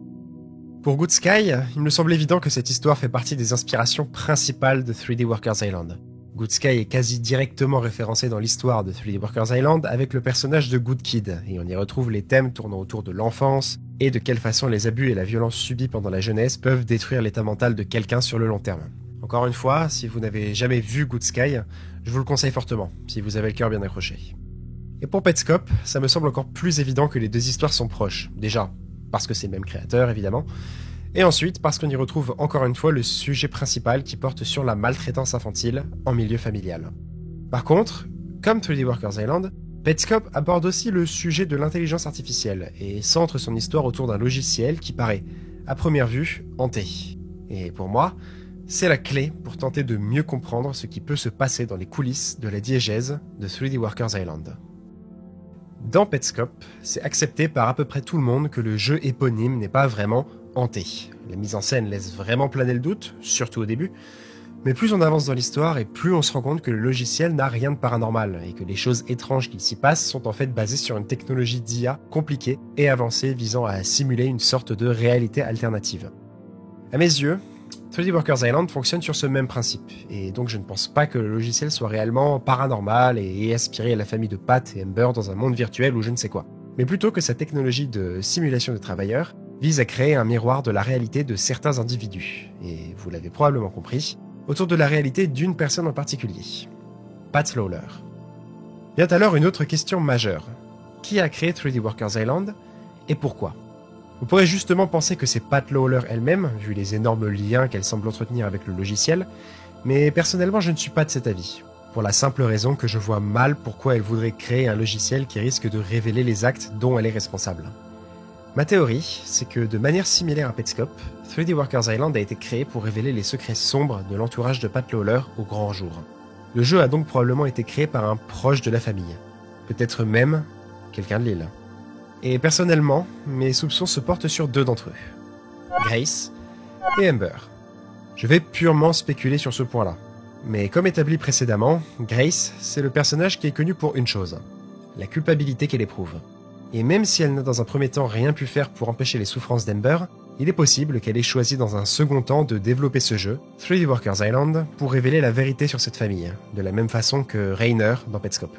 Pour Good Sky, il me semble évident que cette histoire fait partie des inspirations principales de 3D Workers Island. Good Sky est quasi directement référencé dans l'histoire de 3D Workers Island avec le personnage de Good Kid, et on y retrouve les thèmes tournant autour de l'enfance et de quelle façon les abus et la violence subie pendant la jeunesse peuvent détruire l'état mental de quelqu'un sur le long terme. Encore une fois, si vous n'avez jamais vu Good Sky, je vous le conseille fortement, si vous avez le cœur bien accroché. Et pour Petscop, ça me semble encore plus évident que les deux histoires sont proches, déjà, parce que c'est le même créateur évidemment, et ensuite parce qu'on y retrouve encore une fois le sujet principal qui porte sur la maltraitance infantile en milieu familial. Par contre, comme 3D Workers Island, Petscop aborde aussi le sujet de l'intelligence artificielle et centre son histoire autour d'un logiciel qui paraît, à première vue, hanté. Et pour moi, c'est la clé pour tenter de mieux comprendre ce qui peut se passer dans les coulisses de la diégèse de 3D Workers Island. Dans Petscop, c'est accepté par à peu près tout le monde que le jeu éponyme n'est pas vraiment hanté. La mise en scène laisse vraiment planer le doute, surtout au début, mais plus on avance dans l'histoire et plus on se rend compte que le logiciel n'a rien de paranormal et que les choses étranges qui s'y passent sont en fait basées sur une technologie d'IA compliquée et avancée visant à simuler une sorte de réalité alternative. À mes yeux, 3D Workers Island fonctionne sur ce même principe, et donc je ne pense pas que le logiciel soit réellement paranormal et aspiré à la famille de Pat et Amber dans un monde virtuel ou je ne sais quoi, mais plutôt que sa technologie de simulation de travailleurs vise à créer un miroir de la réalité de certains individus, et vous l'avez probablement compris, autour de la réalité d'une personne en particulier, Pat Lawler. Vient alors une autre question majeure. Qui a créé 3D Workers Island, et pourquoi ? On pourrait justement penser que c'est Pat Lawler elle-même, vu les énormes liens qu'elle semble entretenir avec le logiciel, mais personnellement je ne suis pas de cet avis, pour la simple raison que je vois mal pourquoi elle voudrait créer un logiciel qui risque de révéler les actes dont elle est responsable. Ma théorie, c'est que de manière similaire à Petscop, 3D Workers Island a été créé pour révéler les secrets sombres de l'entourage de Pat Lawler au grand jour. Le jeu a donc probablement été créé par un proche de la famille, peut-être même quelqu'un de l'île. Et personnellement, mes soupçons se portent sur deux d'entre eux, Grace et Amber. Je vais purement spéculer sur ce point-là, mais comme établi précédemment, Grace, c'est le personnage qui est connu pour une chose, la culpabilité qu'elle éprouve. Et même si elle n'a dans un premier temps rien pu faire pour empêcher les souffrances d'Amber, il est possible qu'elle ait choisi dans un second temps de développer ce jeu, 3D Workers Island, pour révéler la vérité sur cette famille, de la même façon que Rainer dans Petscop.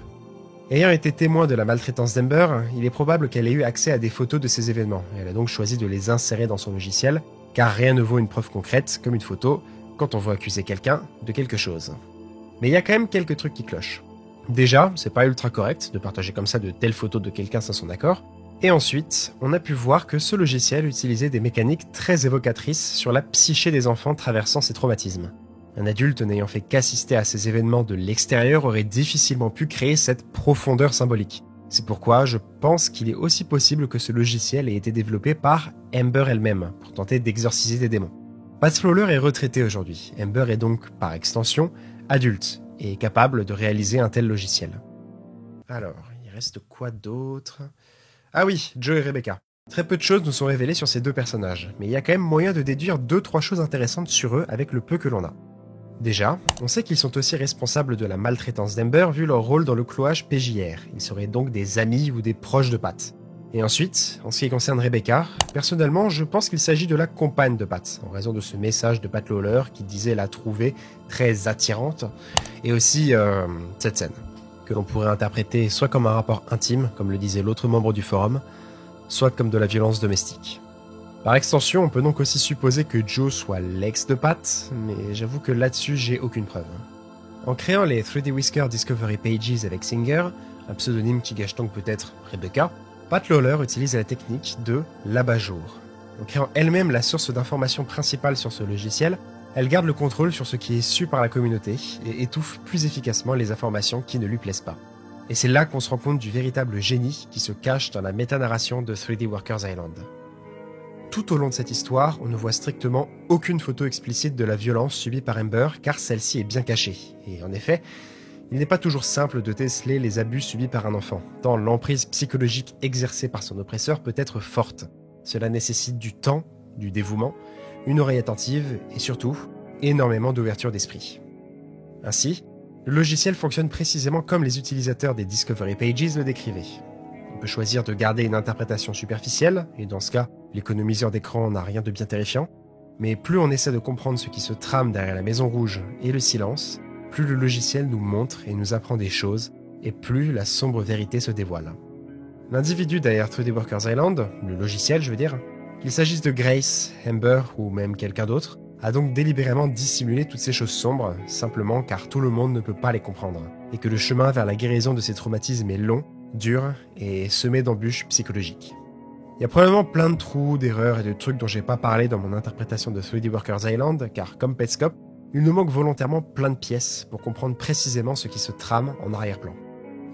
Ayant été témoin de la maltraitance d'Amber, il est probable qu'elle ait eu accès à des photos de ces événements, et elle a donc choisi de les insérer dans son logiciel, car rien ne vaut une preuve concrète, comme une photo, quand on veut accuser quelqu'un de quelque chose. Mais il y a quand même quelques trucs qui clochent. Déjà, c'est pas ultra correct de partager comme ça de telles photos de quelqu'un sans son accord. Et ensuite, on a pu voir que ce logiciel utilisait des mécaniques très évocatrices sur la psyché des enfants traversant ces traumatismes. Un adulte n'ayant fait qu'assister à ces événements de l'extérieur aurait difficilement pu créer cette profondeur symbolique. C'est pourquoi je pense qu'il est aussi possible que ce logiciel ait été développé par Amber elle-même, pour tenter d'exorciser des démons. Pat Lawler est retraité aujourd'hui. Amber est donc, par extension, adulte, et capable de réaliser un tel logiciel. Alors, il reste quoi d'autre ? Ah oui, Joe et Rebecca. Très peu de choses nous sont révélées sur ces deux personnages, mais il y a quand même moyen de déduire 2-3 choses intéressantes sur eux avec le peu que l'on a. Déjà, on sait qu'ils sont aussi responsables de la maltraitance d'Amber vu leur rôle dans le cloage PJR. Ils seraient donc des amis ou des proches de Pat. Et ensuite, en ce qui concerne Rebecca, personnellement, je pense qu'il s'agit de la compagne de Pat, en raison de ce message de Pat Lawler qui disait la trouver très attirante, et aussi cette scène, que l'on pourrait interpréter soit comme un rapport intime, comme le disait l'autre membre du forum, soit comme de la violence domestique. Par extension, on peut donc aussi supposer que Joe soit l'ex de Pat, mais j'avoue que là-dessus, j'ai aucune preuve. En créant les 3D Whisker Discovery Pages avec Singer, un pseudonyme qui gâche donc peut-être Rebecca, Pat Lawler utilise la technique de l'abat-jour. En créant elle-même la source d'information principale sur ce logiciel, elle garde le contrôle sur ce qui est su par la communauté et étouffe plus efficacement les informations qui ne lui plaisent pas. Et c'est là qu'on se rend compte du véritable génie qui se cache dans la métanarration de 3D Workers Island. Tout au long de cette histoire, on ne voit strictement aucune photo explicite de la violence subie par Amber, car celle-ci est bien cachée. Et en effet, il n'est pas toujours simple de déceler les abus subis par un enfant, tant l'emprise psychologique exercée par son oppresseur peut être forte. Cela nécessite du temps, du dévouement, une oreille attentive et surtout, énormément d'ouverture d'esprit. Ainsi, le logiciel fonctionne précisément comme les utilisateurs des Discovery Pages le décrivaient. On peut choisir de garder une interprétation superficielle, et dans ce cas, l'économiseur d'écran n'a rien de bien terrifiant, mais plus on essaie de comprendre ce qui se trame derrière la Maison Rouge et le silence, plus le logiciel nous montre et nous apprend des choses, et plus la sombre vérité se dévoile. L'individu derrière 3D Workers Island, le logiciel je veux dire, qu'il s'agisse de Grace, Amber ou même quelqu'un d'autre, a donc délibérément dissimulé toutes ces choses sombres, simplement car tout le monde ne peut pas les comprendre, et que le chemin vers la guérison de ces traumatismes est long, dur et semé d'embûches psychologiques. Il y a probablement plein de trous, d'erreurs et de trucs dont j'ai pas parlé dans mon interprétation de 3D Workers Island, car comme Petscop, il nous manque volontairement plein de pièces pour comprendre précisément ce qui se trame en arrière-plan.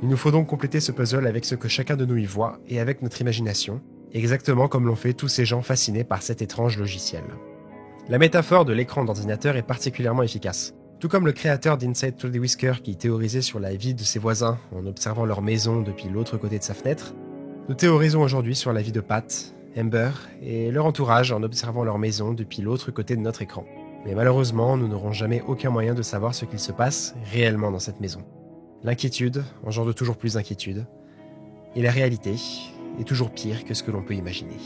Il nous faut donc compléter ce puzzle avec ce que chacun de nous y voit et avec notre imagination, exactement comme l'ont fait tous ces gens fascinés par cet étrange logiciel. La métaphore de l'écran d'ordinateur est particulièrement efficace. Tout comme le créateur d'Inside 3D Whisker qui théorisait sur la vie de ses voisins en observant leur maison depuis l'autre côté de sa fenêtre, nous théorisons aujourd'hui sur la vie de Pat, Amber et leur entourage en observant leur maison depuis l'autre côté de notre écran. Mais malheureusement, nous n'aurons jamais aucun moyen de savoir ce qu'il se passe réellement dans cette maison. L'inquiétude engendre toujours plus d'inquiétude, et la réalité est toujours pire que ce que l'on peut imaginer.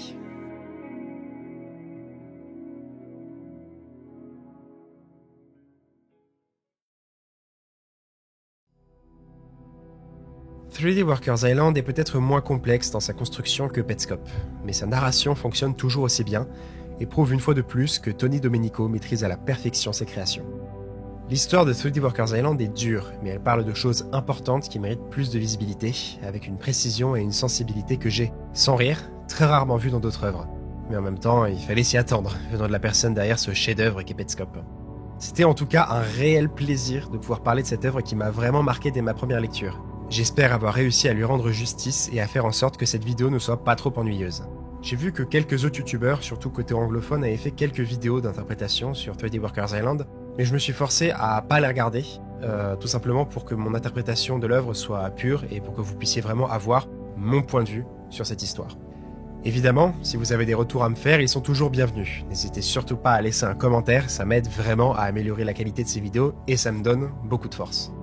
« 3D Workers Island » est peut-être moins complexe dans sa construction que Petscop, mais sa narration fonctionne toujours aussi bien, et prouve une fois de plus que Tony Domenico maîtrise à la perfection ses créations. L'histoire de 3D Workers Island est dure, mais elle parle de choses importantes qui méritent plus de visibilité, avec une précision et une sensibilité que j'ai, sans rire, très rarement vues dans d'autres œuvres. Mais en même temps, il fallait s'y attendre, venant de la personne derrière ce chef-d'œuvre qu'est Petscop. C'était en tout cas un réel plaisir de pouvoir parler de cette œuvre qui m'a vraiment marqué dès ma première lecture. J'espère avoir réussi à lui rendre justice et à faire en sorte que cette vidéo ne soit pas trop ennuyeuse. J'ai vu que quelques autres youtubeurs, surtout côté anglophone, avaient fait quelques vidéos d'interprétation sur 3D Workers Island, mais je me suis forcé à pas les regarder, tout simplement pour que mon interprétation de l'œuvre soit pure et pour que vous puissiez vraiment avoir mon point de vue sur cette histoire. Évidemment, si vous avez des retours à me faire, ils sont toujours bienvenus. N'hésitez surtout pas à laisser un commentaire, ça m'aide vraiment à améliorer la qualité de ces vidéos et ça me donne beaucoup de force.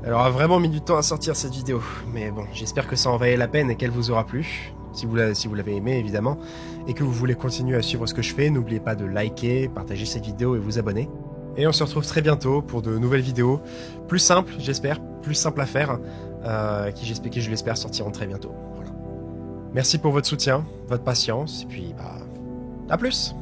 Elle aura vraiment mis du temps à sortir cette vidéo, mais bon, j'espère que ça en valait la peine et qu'elle vous aura plu. Si vous l'avez aimé évidemment, et que vous voulez continuer à suivre ce que je fais, n'oubliez pas de liker, partager cette vidéo et vous abonner. Et on se retrouve très bientôt pour de nouvelles vidéos, plus simples j'espère, plus simples à faire, qui je l'espère sortiront très bientôt. Voilà. Merci pour votre soutien, votre patience, et puis à plus.